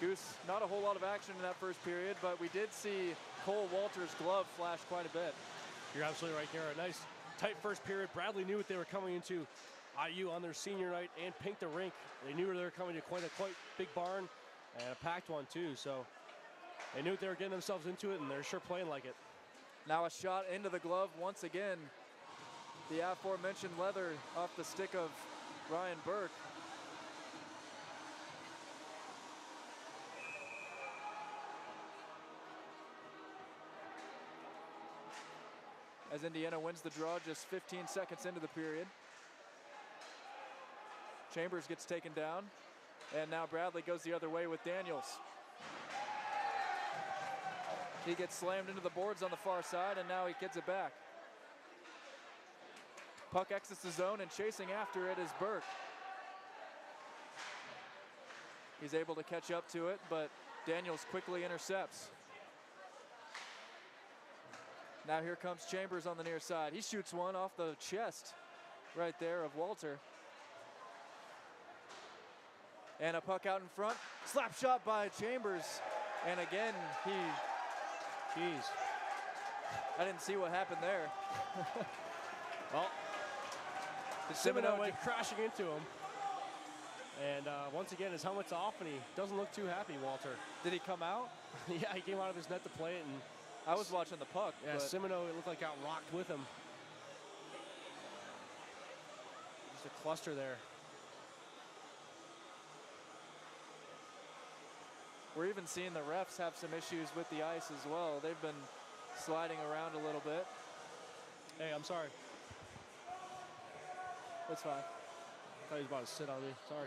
Goose, not a whole lot of action in that first period, but we did see Cole Walters' glove flash quite a bit. You're absolutely right, Garrett. Nice tight first period. Bradley knew what they were coming into. IU on their senior night and pinked the rink. They knew they were coming to quite big barn and a packed one too. So they knew what they were getting themselves into it, and they're sure playing like it. Now a shot into the glove once again. The aforementioned leather off the stick of Ryan Burke. As Indiana wins the draw just 15 seconds into the period. Chambers gets taken down, and now Bradley goes the other way with Daniels. He gets slammed into the boards on the far side, and now he gets it back. Puck exits the zone, and chasing after it is Burke. He's able to catch up to it, but Daniels quickly intercepts. Now here comes Chambers on the near side. He shoots one off the chest right there of Walter. And a puck out in front. Slap shot by Chambers. And again, Jeez. I didn't see what happened there. Well, Semino went crashing into him. And once again, his helmet's off, and he doesn't look too happy, Walter. Did he come out? Yeah, he came out of his net to play it. And I was watching the puck. Yeah, Semino, it looked like got rocked with him. Just a cluster there. We're even seeing the refs have some issues with the ice as well. They've been sliding around a little bit. Hey, I'm sorry. That's fine. I thought he was about to sit on me. Sorry.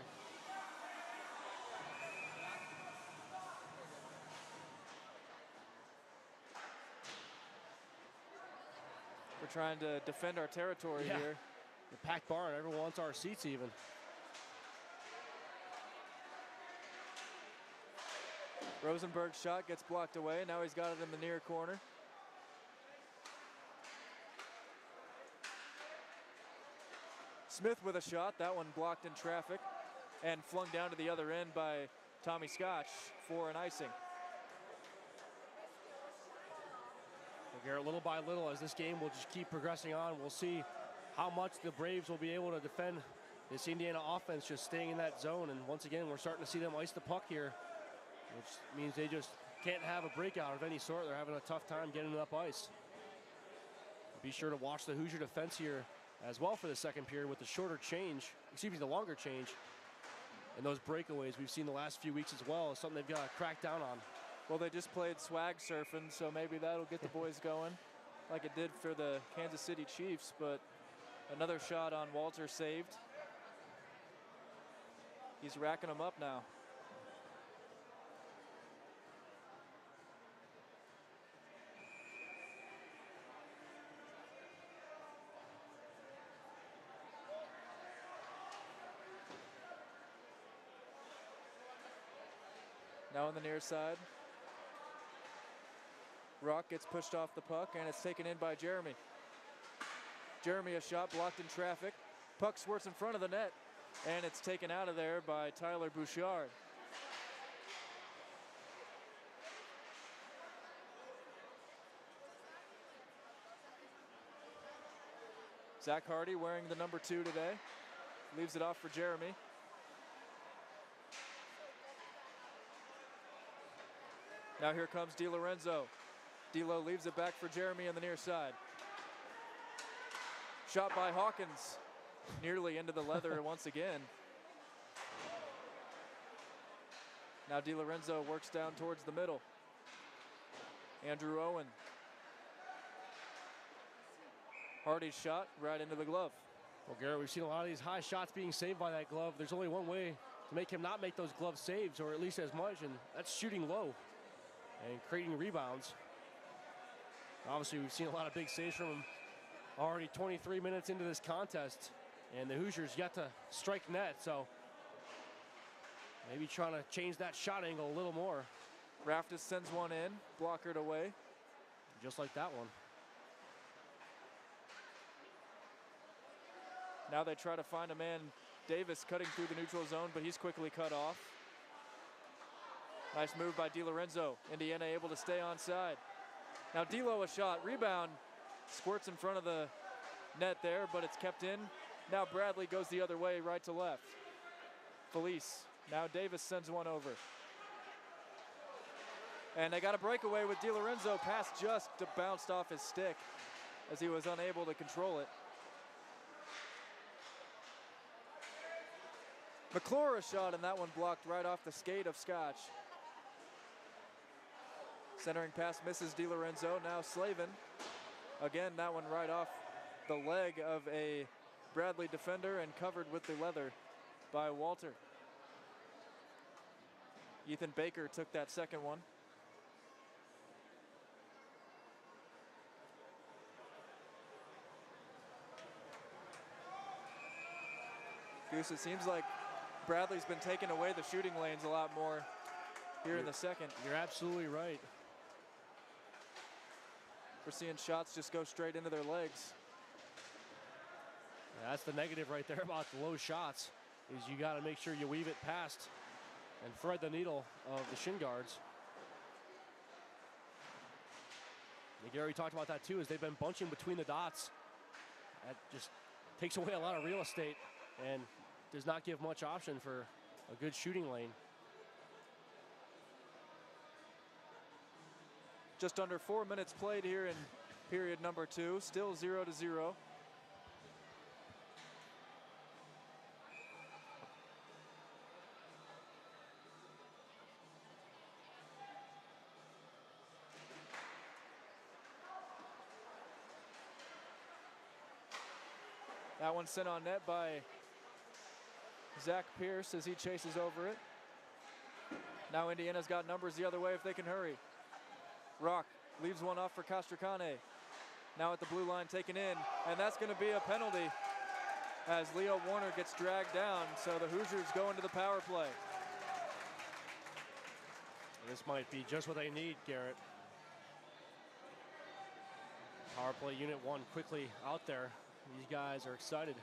We're trying to defend our territory here. The packed barn, everyone wants our seats even. Rosenberg's shot gets blocked away. Now he's got it in the near corner. Smith with a shot. That one blocked in traffic and flung down to the other end by Tommy Scotch for an icing. Well, Garrett, little by little, as this game will just keep progressing on, we'll see how much the Braves will be able to defend this Indiana offense just staying in that zone. And once again, we're starting to see them ice the puck here, which means they just can't have a breakout of any sort. They're having a tough time getting up ice. Be sure to watch the Hoosier defense here as well for the second period with the shorter change, the longer change, and those breakaways we've seen the last few weeks as well is something they've got to crack down on. Well, they just played swag surfing, so maybe that'll get the boys going like it did for the Kansas City Chiefs, but another shot on Walter saved. He's racking them up now. Now on the near side. Rock gets pushed off the puck, and it's taken in by Jeremy. Jeremy, a shot blocked in traffic. Puck squirts in front of the net, and it's taken out of there by Tyler Bouchard. Zach Hardy wearing the number 2 today. Leaves it off for Jeremy. Now here comes DiLorenzo. D'Lo leaves it back for Jeremy on the near side. Shot by Hawkins. Nearly into the leather once again. Now DiLorenzo works down towards the middle. Andrew Owen. Hardy's shot right into the glove. Well, Garrett, we've seen a lot of these high shots being saved by that glove. There's only one way to make him not make those glove saves, or at least as much, and that's shooting low and creating rebounds. Obviously, we've seen a lot of big saves from him already 23 minutes into this contest, and the Hoosiers yet to strike net, so maybe trying to change that shot angle a little more. Raftis sends one in, blockered away. Just like that one. Now they try to find a man, Davis, cutting through the neutral zone, but he's quickly cut off. Nice move by DiLorenzo. Indiana able to stay onside. Now D'Lo a shot, rebound, squirts in front of the net there, but it's kept in. Now Bradley goes the other way, right to left. Felice, now Davis sends one over. And they got a breakaway with DiLorenzo. Pass just bounced off his stick as he was unable to control it. McClure a shot, and that one blocked right off the skate of Scotch. Centering pass misses DiLorenzo. Now Slavin. Again, that one right off the leg of a Bradley defender and covered with the leather by Walter. Ethan Baker took that second one. Goose, it seems like Bradley's been taking away the shooting lanes a lot more here in the second. You're absolutely right. We're seeing shots just go straight into their legs. Yeah, that's the negative right there about the low shots, is you got to make sure you weave it past and thread the needle of the shin guards. I think Gary talked about that too, is they've been bunching between the dots. That just takes away a lot of real estate and does not give much option for a good shooting lane. Just under 4 minutes played here in period number 2, still 0-0. That one sent on net by Zach Pierce as he chases over it. Now Indiana's got numbers the other way if they can hurry. Rock leaves one off for Castracane. Now at the blue line taken in, and that's going to be a penalty as Leo Warner gets dragged down, so the Hoosiers go into the power play. This might be just what they need, Garrett. Power play unit 1 quickly out there. These guys are excited.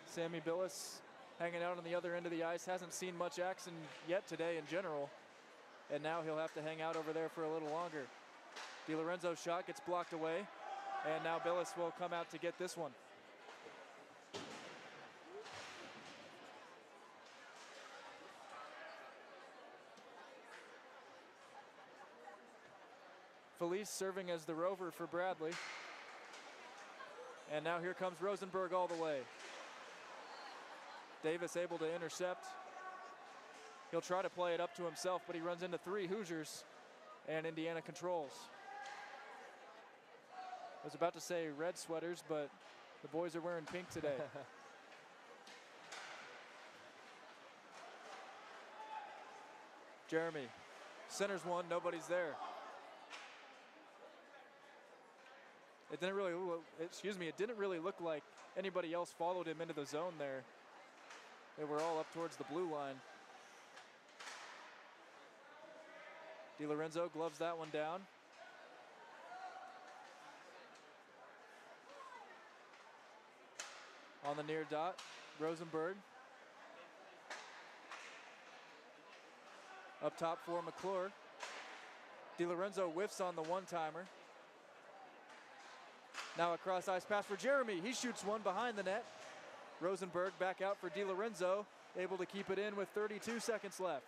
Sammy Billis hanging out on the other end of the ice, hasn't seen much action yet today in general, and now he'll have to hang out over there for a little longer. DiLorenzo's shot gets blocked away, and now Billis will come out to get this one. Felice serving as the rover for Bradley. And now here comes Rosenberg all the way. Davis able to intercept. He'll try to play it up to himself, but he runs into 3 Hoosiers, and Indiana controls. I was about to say red sweaters, but the boys are wearing pink today. Jeremy centers one, nobody's there. It didn't really look like anybody else followed him into the zone there. They were all up towards the blue line. DiLorenzo gloves that one down. On the near dot, Rosenberg. Up top for McClure. DiLorenzo whiffs on the one-timer. Now a cross ice pass for Jeremy. He shoots one behind the net. Rosenberg back out for DiLorenzo, able to keep it in with 32 seconds left.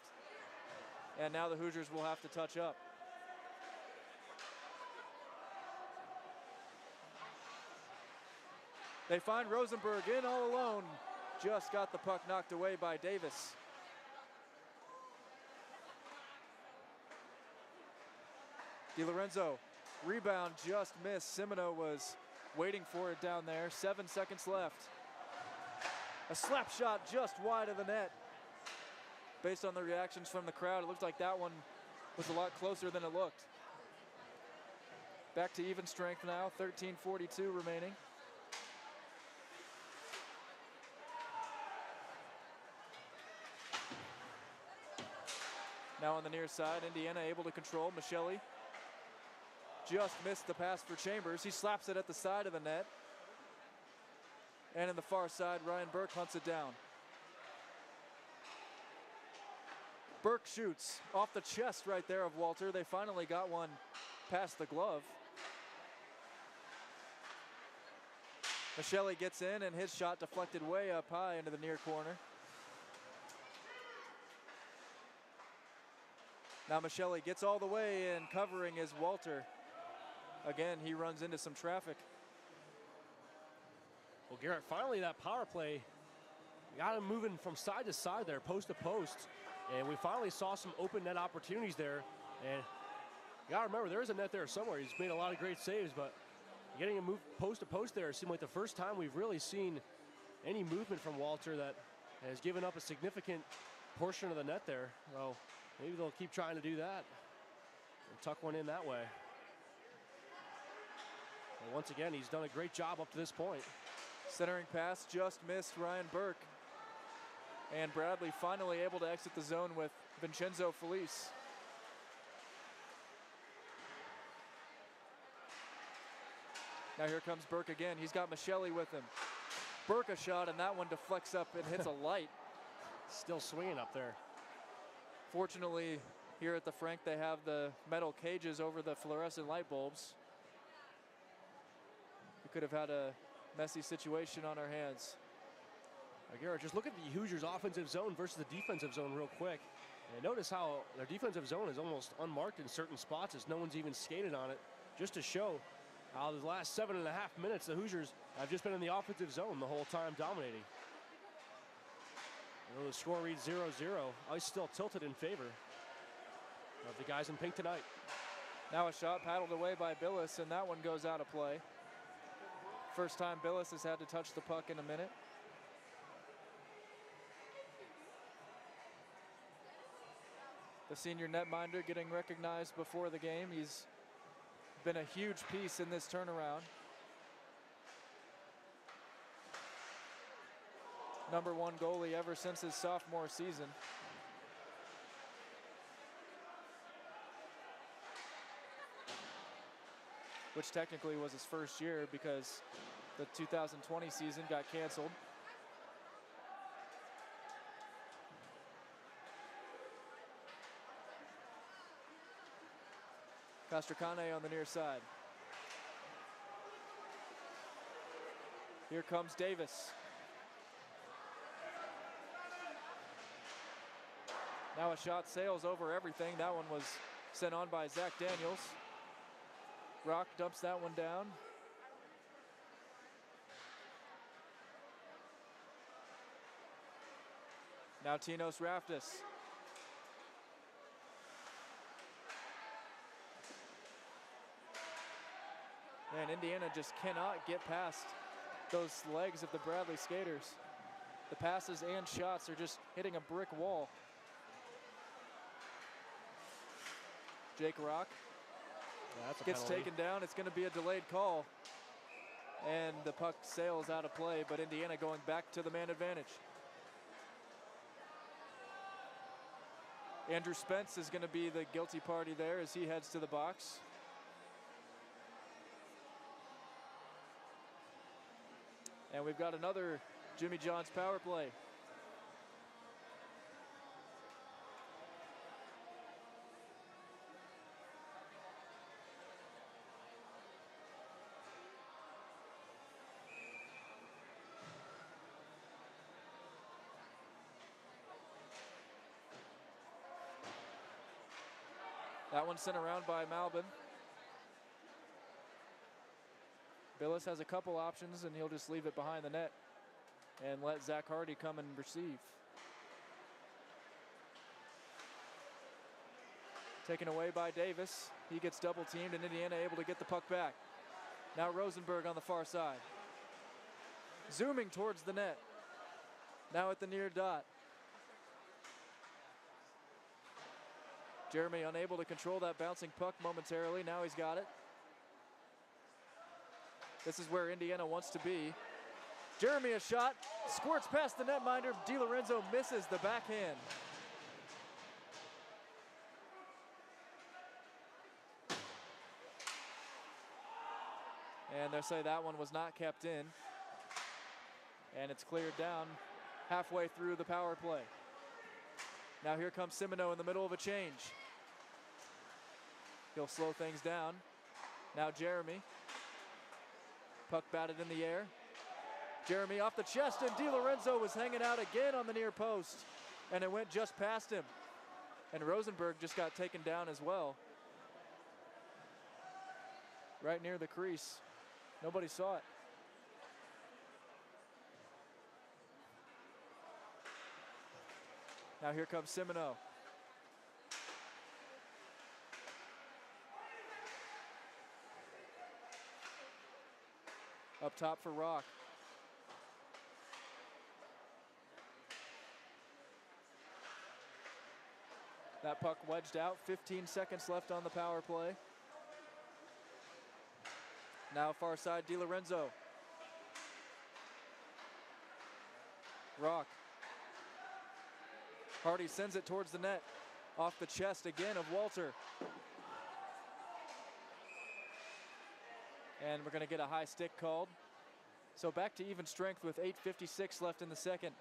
And now the Hoosiers will have to touch up. They find Rosenberg in all alone. Just got the puck knocked away by Davis. DiLorenzo, rebound just missed. Simino was waiting for it down there. 7 seconds left. A slap shot just wide of the net. Based on the reactions from the crowd, it looked like that one was a lot closer than it looked. Back to even strength now, 13:42 remaining. Now on the near side, Indiana able to control. Michelli just missed the pass for Chambers. He slaps it at the side of the net. And in the far side, Ryan Burke hunts it down. Burke shoots off the chest right there of Walter. They finally got one past the glove. Michele gets in, and his shot deflected way up high into the near corner. Now Michele gets all the way in, covering is Walter. Again, he runs into some traffic. Well, Garrett, finally that power play got him moving from side to side there, post to post. And we finally saw some open net opportunities there. And you gotta remember, there's a net there somewhere. He's made a lot of great saves, but getting him move post to post there seemed like the first time we've really seen any movement from Walter that has given up a significant portion of the net there. Well, maybe they'll keep trying to do that and tuck one in that way. And once again, he's done a great job up to this point. Centering pass just missed Ryan Burke. And Bradley finally able to exit the zone with Vincenzo Felice. Now here comes Burke again. He's got Michele with him. Burke a shot, and that one deflects up and hits a light. Still swinging up there. Fortunately, here at the Frank, they have the metal cages over the fluorescent light bulbs. We could have had a messy situation on our hands. Garrett, just look at the Hoosiers' offensive zone versus the defensive zone real quick. And notice how their defensive zone is almost unmarked in certain spots as no one's even skated on it, just to show how the last 7.5 minutes the Hoosiers have just been in the offensive zone the whole time, dominating. You know, the score reads 0-0. Ice still tilted in favor of the guys in pink tonight. Now a shot paddled away by Billis, and that one goes out of play. First time Billis has had to touch the puck in a minute. The senior netminder getting recognized before the game. He's been a huge piece in this turnaround. #1 goalie ever since his sophomore season. Which technically was his first year because the 2020 season got canceled. Castracane on the near side. Here comes Davis. Now a shot sails over everything. That one was sent on by Zach Daniels. Rock dumps that one down. Now Tinos Raftis. Man, Indiana just cannot get past those legs of the Bradley skaters. The passes and shots are just hitting a brick wall. Jake Rock gets taken down. It's going to be a delayed call. And the puck sails out of play, but Indiana going back to the man advantage. Andrew Spence is going to be the guilty party there as he heads to the box. And we've got another Jimmy John's power play. That one sent around by Malbin. Billis has a couple options, and he'll just leave it behind the net and let Zach Hardy come and receive. Taken away by Davis. He gets double teamed, and Indiana able to get the puck back. Now Rosenberg on the far side. Zooming towards the net. Now at the near dot. Jeremy unable to control that bouncing puck momentarily. Now he's got it. This is where Indiana wants to be. Jeremy a shot, squirts past the netminder. DiLorenzo misses the backhand. And they say that one was not kept in. And it's cleared down halfway through the power play. Now here comes Semino in the middle of a change. He'll slow things down. Now Jeremy. Puck batted in the air. Jeremy off the chest, and DiLorenzo was hanging out again on the near post, and it went just past him. And Rosenberg just got taken down as well. Right near the crease. Nobody saw it. Now here comes Semino. Up top for Rock. That puck wedged out, 15 seconds left on the power play. Now far side, DiLorenzo. Rock. Hardy sends it towards the net. Off the chest again of Walter. And we're going to get a high stick called. So back to even strength with 8:56 left in the second.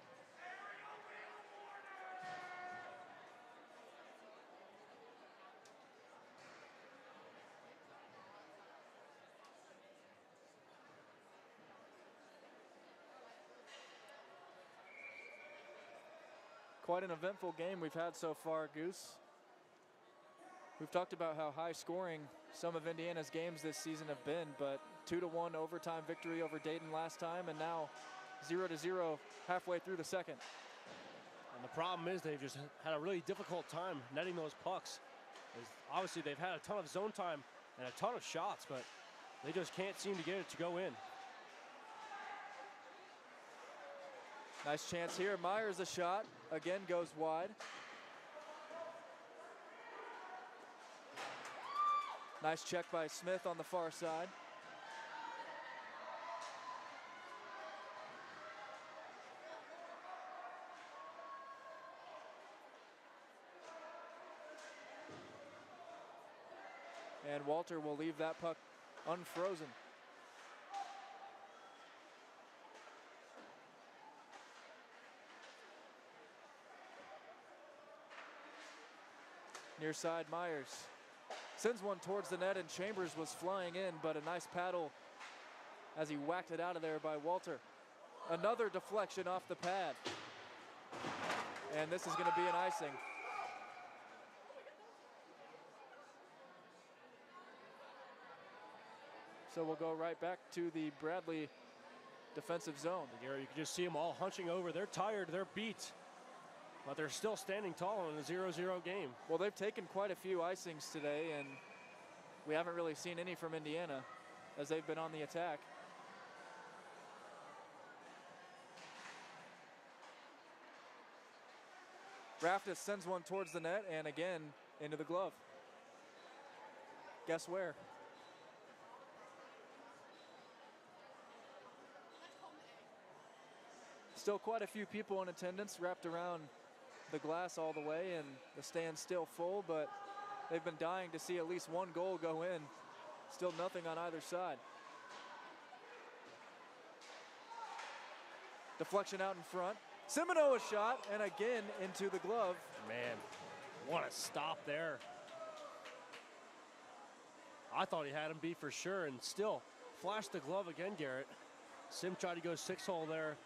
Quite an eventful game we've had so far, Goose. We've talked about how high scoring some of Indiana's games this season have been, but 2-1 overtime victory over Dayton last time, and now 0-0 halfway through the second. And the problem is they've just had a really difficult time netting those pucks. Obviously they've had a ton of zone time and a ton of shots, but they just can't seem to get it to go in. Nice chance here. Myers a shot. Again goes wide. Nice check by Smith on the far side. And Walter will leave that puck unfrozen. Near side, Myers sends one towards the net, and Chambers was flying in, but a nice paddle as he whacked it out of there by Walter. Another deflection off the pad. And this is going to be an icing. So we'll go right back to the Bradley defensive zone. You can just see them all hunching over. They're tired, they're beat, but they're still standing tall in a 0-0 game. Well, they've taken quite a few icings today, and we haven't really seen any from Indiana as they've been on the attack. Raftis sends one towards the net, and again into the glove. Guess where? Still quite a few people in attendance wrapped around the glass all the way, and the stand's still full, but they've been dying to see at least one goal go in. Still nothing on either side. Deflection out in front. Semino a shot, and again into the glove. Man, what a stop there. I thought he had him beat for sure, and still flashed the glove again, Garrett. Sim tried to go 6-hole there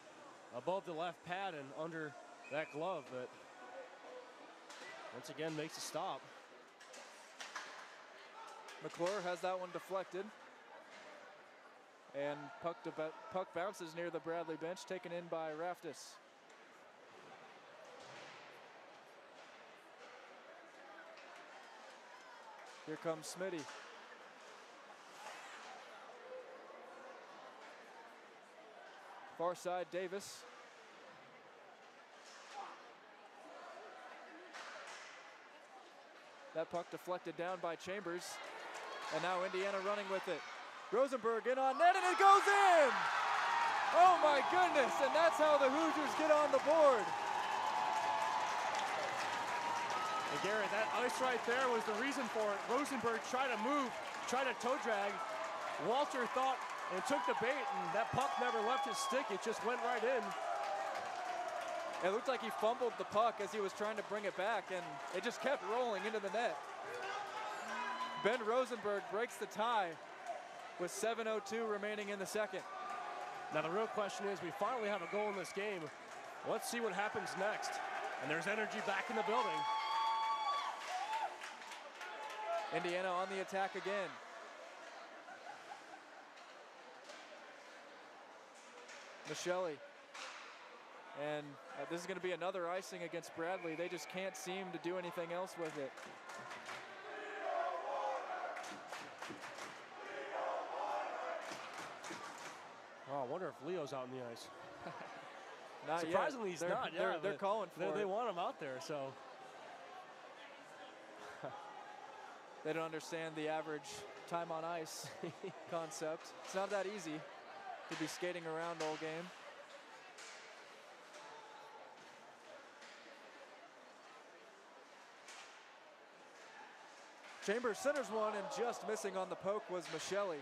above the left pad and under that glove, but once again makes a stop. McClure has that one deflected. And puck bounces near the Bradley bench, taken in by Raftis. Here comes Smitty. Far side, Davis. That puck deflected down by Chambers. And now Indiana running with it. Rosenberg in on net, and it goes in! Oh my goodness, and that's how the Hoosiers get on the board. And Garrett, that ice right there was the reason for it. Rosenberg tried to move, tried to toe drag. Walter thought and took the bait, and that puck never left his stick. It just went right in. It looked like he fumbled the puck as he was trying to bring it back, and it just kept rolling into the net. Ben Rosenberg breaks the tie with 7:02 remaining in the second. Now the real question is, we finally have a goal in this game. Let's see what happens next. And there's energy back in the building. Indiana on the attack again. Michelli. And this is going to be another icing against Bradley. They just can't seem to do anything else with it. Oh, I wonder if Leo's out on the ice. Not Surprisingly, yet. he's not. Yeah, they're calling for it. They want him out there, so. They don't understand the average time on ice concept. It's not that easy to be skating around all game. Chambers centers one, and just missing on the poke was Michelli.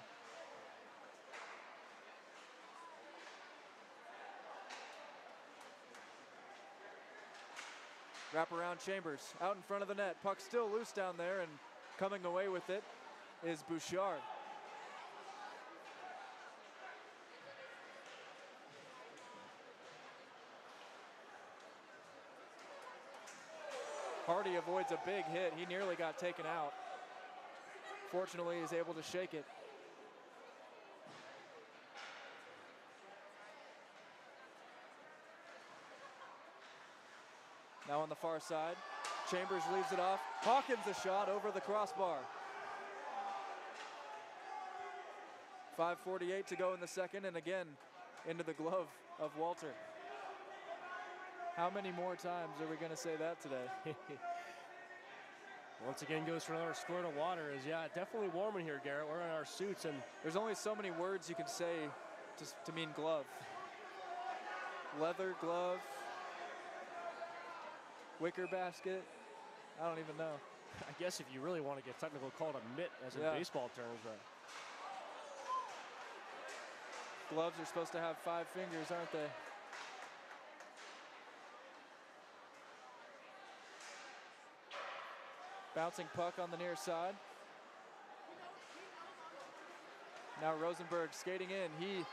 Wrap around Chambers, out in front of the net. Puck still loose down there, and coming away with it is Bouchard. Hardy avoids a big hit. He nearly got taken out. Fortunately, he's able to shake it. Now on the far side, Chambers leaves it off. Hawkins a shot over the crossbar. 5:48 to go in the second, and again into the glove of Walter. How many more times are we going to say that today? Once again goes for another squirt of water. Yeah, definitely warm in here, Garrett. We're in our suits, and there's only so many words you can say to mean glove. Leather glove, wicker basket. I don't even know. I guess if you really want to get technical, call it a mitt, as in baseball terms. But gloves are supposed to have 5 fingers, aren't they? Bouncing puck on the near side. Now Rosenberg skating in. He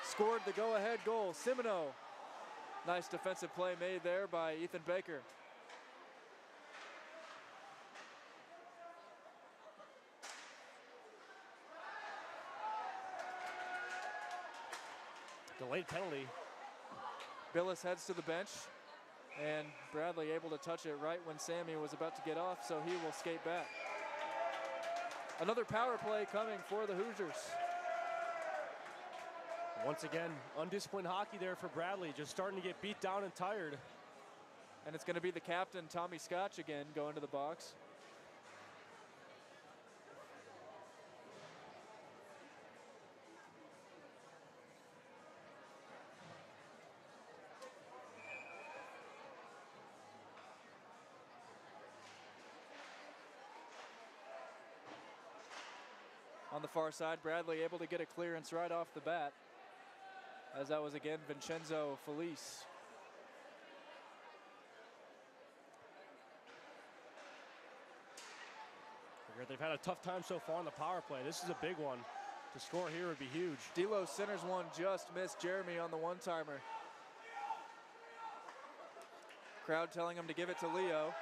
scored the go-ahead goal. Simino. Nice defensive play made there by Ethan Baker. Delayed penalty. Billis heads to the bench. And Bradley able to touch it right when Sammy was about to get off, so he will skate back. Another power play coming for the Hoosiers. Once again, undisciplined hockey there for Bradley, just starting to get beat down and tired. And it's going to be the captain, Tommy Scotch, again, going to the box. On the far side, Bradley able to get a clearance right off the bat, as that was again Vincenzo Felice. They've had a tough time so far on the power play. This is a big one. To score here would be huge. D'Lo centers one, just missed Jeremy on the one-timer. Crowd telling him to give it to Leo.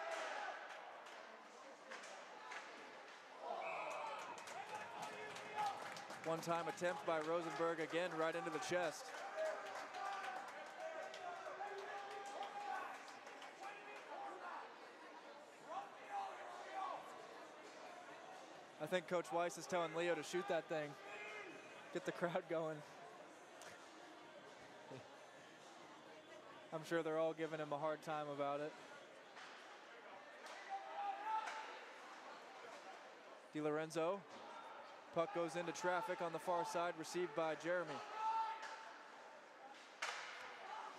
One-time attempt by Rosenberg again, right into the chest. I think Coach Weiss is telling Leo to shoot that thing. Get the crowd going. I'm sure they're all giving him a hard time about it. DiLorenzo. Puck goes into traffic on the far side, received by Jeremy.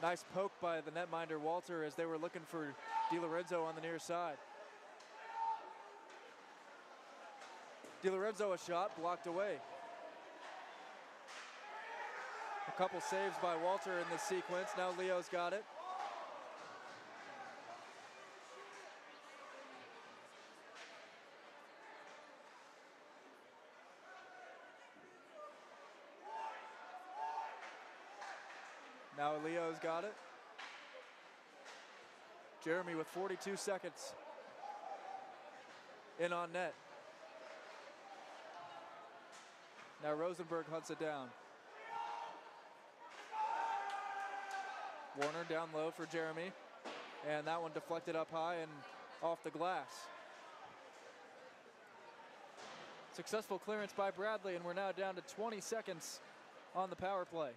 Nice poke by the netminder Walter as they were looking for DiLorenzo on the near side. DiLorenzo a shot blocked away. couple saves by Walter in this sequence. Now Leo's got it. Now Leo's got it. Jeremy with 42 seconds. In on net. Now Rosenberg hunts it down. Warner down low for Jeremy. And that one deflected up high and off the glass. Successful clearance by Bradley, and we're now down to 20 seconds on the power play.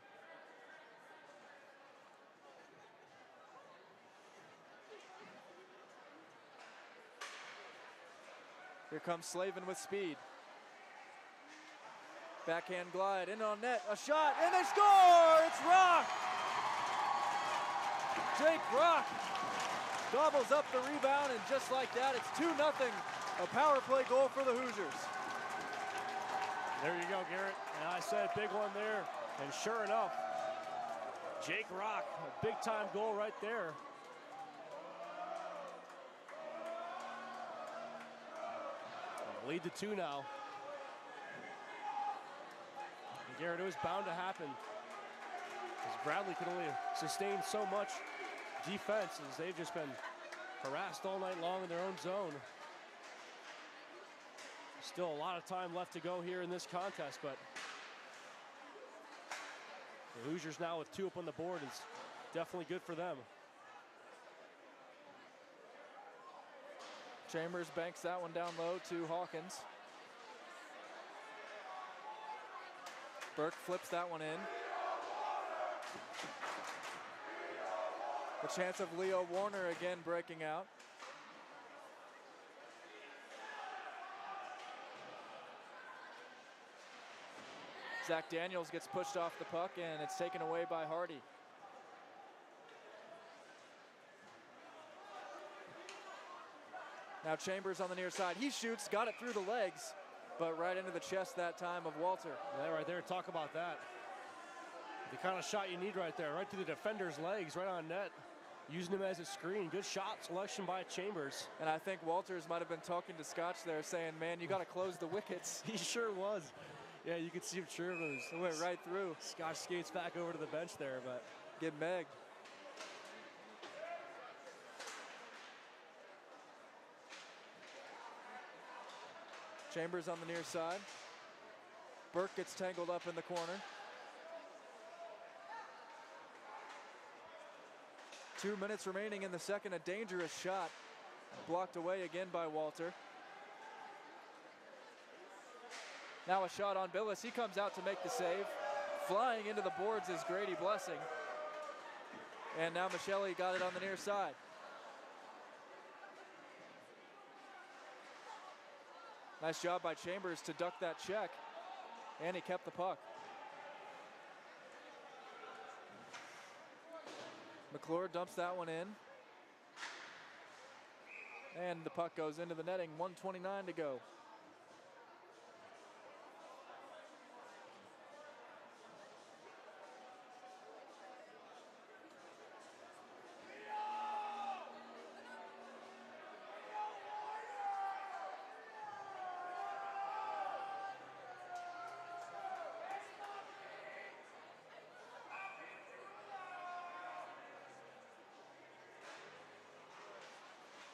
Here comes Slavin with speed. Backhand glide, in on net, a shot, and they score! It's Rock! Jake Rock gobbles up the rebound, and just like that, it's 2-0, a power play goal for the Hoosiers. There you go, Garrett. And I said big one there, and sure enough, Jake Rock, a big-time goal right there. Lead to 2 now. And Garrett, it was bound to happen, because Bradley could only sustain so much defense as they've just been harassed all night long in their own zone. Still a lot of time left to go here in this contest, but the Hoosiers now with 2 up on the board is definitely good for them. Chambers banks that one down low to Hawkins. Burke flips that one in. The chance of Leo Warner again breaking out. Zach Daniels gets pushed off the puck, and it's taken away by Hardy. Now Chambers on the near side. He shoots, got it through the legs, but right into the chest that time of Walter. Yeah, right there, talk about that. The kind of shot you need right there, right through the defender's legs, right on net. Using him as a screen. Good shot selection by Chambers. And I think Walters might have been talking to Scotch there, saying, man, you got to close the wickets. He sure was. Yeah, you could see him sure was. It went right through. Scotch skates back over to the bench there, but. Get megged. Chambers on the near side. Burke gets tangled up in the corner. 2 minutes remaining in the second. A dangerous shot. Blocked away again by Walter. Now a shot on Billis. He comes out to make the save. Flying into the boards is Grady Blessing. And now Michelli got it on the near side. Nice job by Chambers to duck that check. And he kept the puck. McClure dumps that one in. And the puck goes into the netting. 1:29 to go.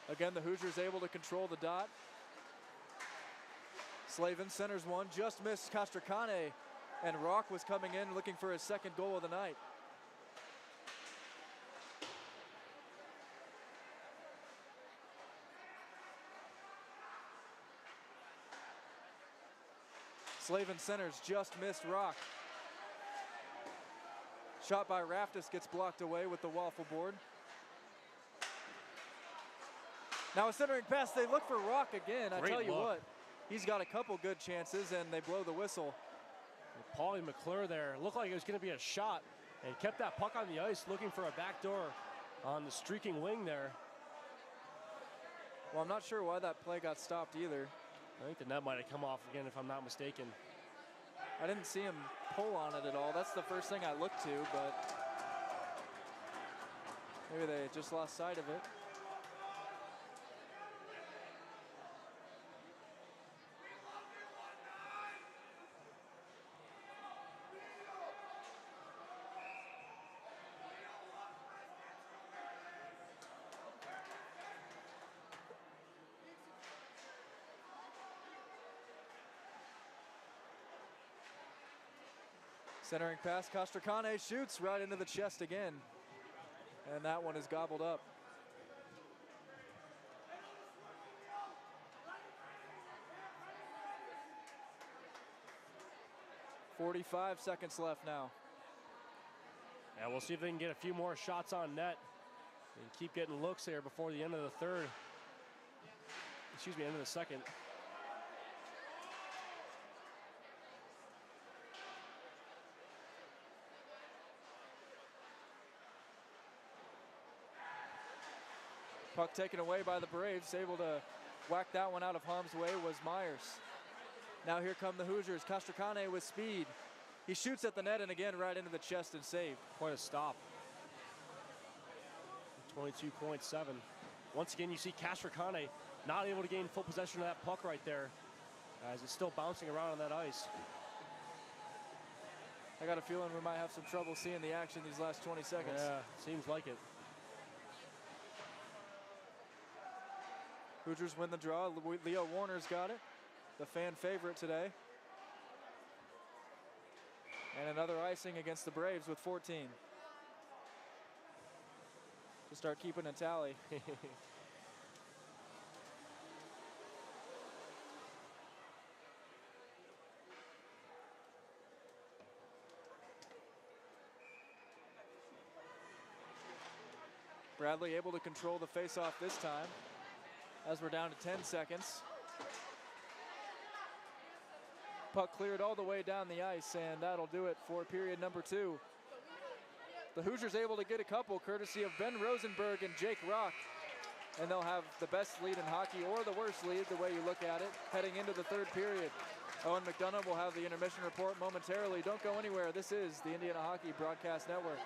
Again, the Hoosiers able to control the dot. Slavin centers one, just missed Castracane, and Rock was coming in looking for his second goal of the night. Slavin centers, just missed Rock. Shot by Raftis gets blocked away with the waffle board. Now a centering pass, they look for Rock again. I tell you what, he's got a couple good chances and they blow the whistle. Paulie McClure there, looked like it was gonna be a shot and kept that puck on the ice looking for a backdoor on the streaking wing there. Well, I'm not sure why that play got stopped either. I think the net might have come off again if I'm not mistaken. I didn't see him pull on it at all. That's the first thing I looked to, but maybe they just lost sight of it. Centering pass, Castracane shoots right into the chest again. And that one is gobbled up. .45 seconds left now. Yeah, we'll see if they can get a few more shots on net and keep getting looks here before the end of the third. Excuse me, end of the second. Puck taken away by the Braves. Able to whack that one out of harm's way was Myers. Now here come the Hoosiers. Castracane with speed. He shoots at the net and again right into the chest and saved. Quite a stop. 22.7. Once again, you see Castracane not able to gain full possession of that puck right there as it's still bouncing around on that ice. I got a feeling we might have some trouble seeing the action these last 20 seconds. Yeah, seems like it. Hoosiers win the draw. Leo Warner's got it, the fan favorite today. And another icing against the Braves with 14. To start keeping a tally. Bradley able to control the face-off this time, as we're down to 10 seconds. Puck cleared all the way down the ice, and that'll do it for period number 2. The Hoosiers able to get a couple courtesy of Ben Rosenberg and Jake Rock, and they'll have the best lead in hockey or the worst lead, the way you look at it, heading into the third period. Owen McDonough will have the intermission report momentarily. Don't go anywhere. This is the Indiana Hockey Broadcast Network.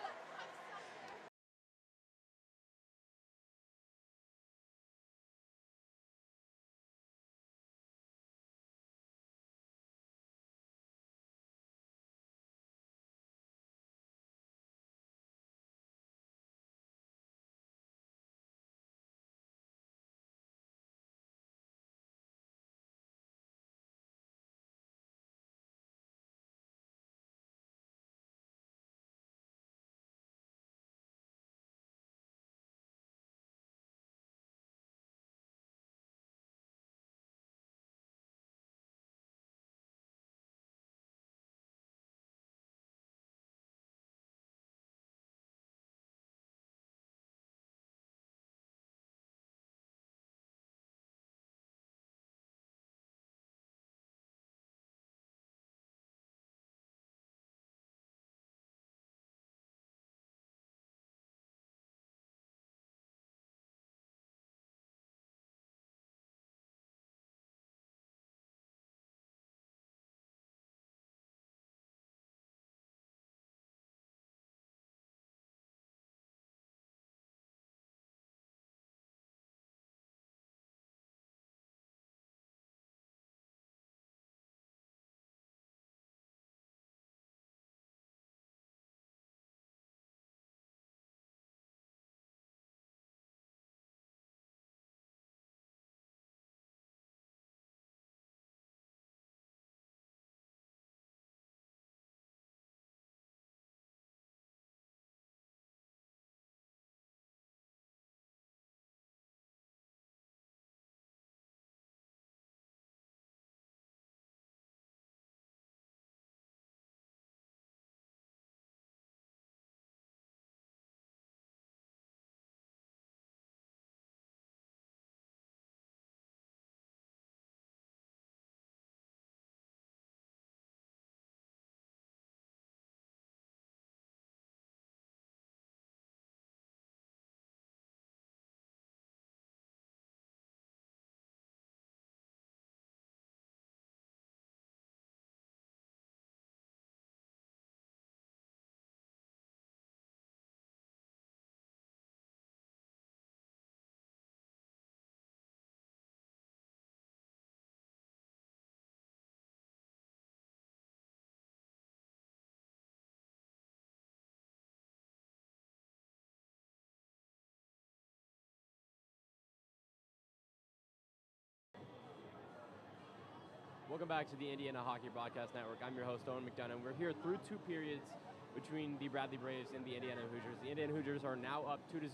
Welcome back to the Indiana Hockey Broadcast Network. I'm your host, Owen McDonough. We're here through 2 periods between the Bradley Braves and the Indiana Hoosiers. The Indiana Hoosiers are now up 2-0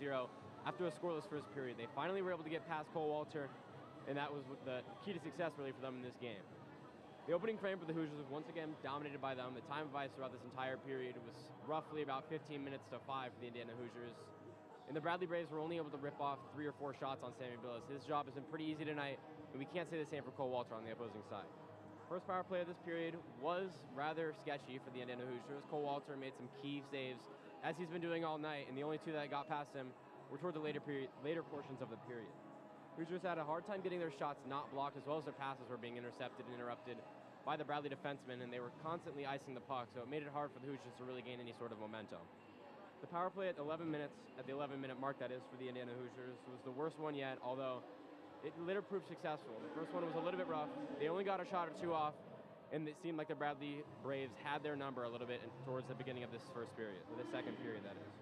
after a scoreless first period. They finally were able to get past Cole Walter, and that was the key to success really for them in this game. The opening frame for the Hoosiers was once again dominated by them. The time of ice throughout this entire period was roughly about 15 minutes to 5 for the Indiana Hoosiers. And the Bradley Braves were only able to rip off 3 or 4 shots on Sammy Billis. His job has been pretty easy tonight, and we can't say the same for Cole Walter on the opposing side. First power play of this period was rather sketchy for the Indiana Hoosiers. Cole Walter made some key saves, as he's been doing all night, and the only 2 that got past him were toward the later portions of the period. Hoosiers had a hard time getting their shots not blocked, as well as their passes were being intercepted and interrupted by the Bradley defensemen, and they were constantly icing the puck, so it made it hard for the Hoosiers to really gain any sort of momentum. The power play at 11 minutes, at the 11-minute mark that is for the Indiana Hoosiers, was the worst one yet, although it later proved successful. The first one was a little bit rough. They only got a shot or 2 off, and it seemed like the Bradley Braves had their number a little bit towards the beginning of this first period, or the second period, that is.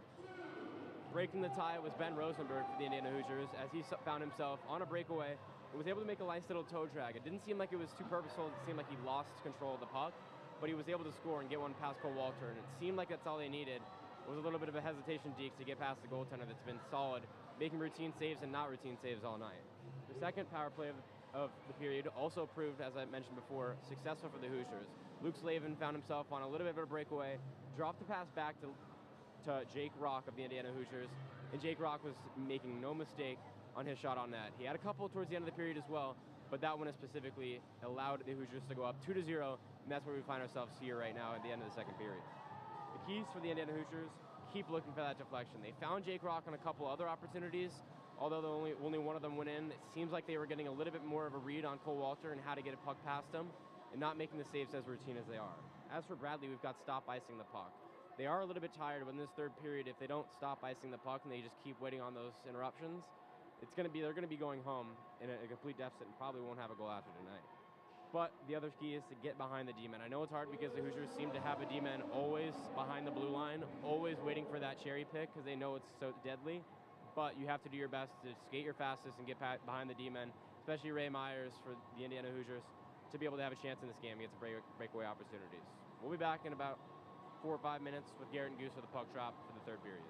Breaking the tie was Ben Rosenberg for the Indiana Hoosiers, as he found himself on a breakaway and was able to make a nice little toe drag. It didn't seem like it was too purposeful. It seemed like he lost control of the puck, but he was able to score and get one past Cole Walter, and it seemed like that's all they needed. It was a little bit of a hesitation deke to get past the goaltender that's been solid, making routine saves and not routine saves all night. The second power play of the period also proved, as I mentioned before, successful for the Hoosiers. Luke Slavin found himself on a little bit of a breakaway, dropped the pass back to Jake Rock of the Indiana Hoosiers, and Jake Rock was making no mistake on his shot on net. He had a couple towards the end of the period as well, but that one specifically allowed the Hoosiers to go up 2-0, and that's where we find ourselves here right now at the end of the second period. The keys for the Indiana Hoosiers: keep looking for that deflection. They found Jake Rock on a couple other opportunities, although only one of them went in. It seems like they were getting a little bit more of a read on Cole Walter and how to get a puck past him, and not making the saves as routine as they are. As for Bradley, we've got stop icing the puck. They are a little bit tired, but in this third period, if they don't stop icing the puck and they just keep waiting on those interruptions, they're going to be going home in a complete deficit and probably won't have a goal after tonight. But the other key is to get behind the D-man. I know it's hard because the Hoosiers seem to have a D-man always behind the blue line, always waiting for that cherry pick because they know it's so deadly. But you have to do your best to skate your fastest and get behind the D-men, especially Ray Myers for the Indiana Hoosiers, to be able to have a chance in this game against breakaway opportunities. We'll be back in about 4 or 5 minutes with Garrett and Goose with the puck drop for the third period.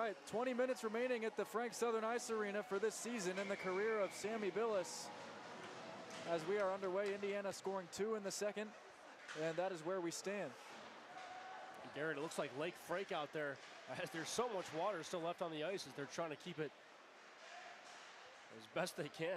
right, 20 minutes remaining at the Frank Southern Ice Arena for this season in the career of Sammy Billis. As we are underway, Indiana scoring 2 in the second, and that is where we stand. Garrett, it looks like Lake Frank out there, as there's so much water still left on the ice as they're trying to keep it as best they can.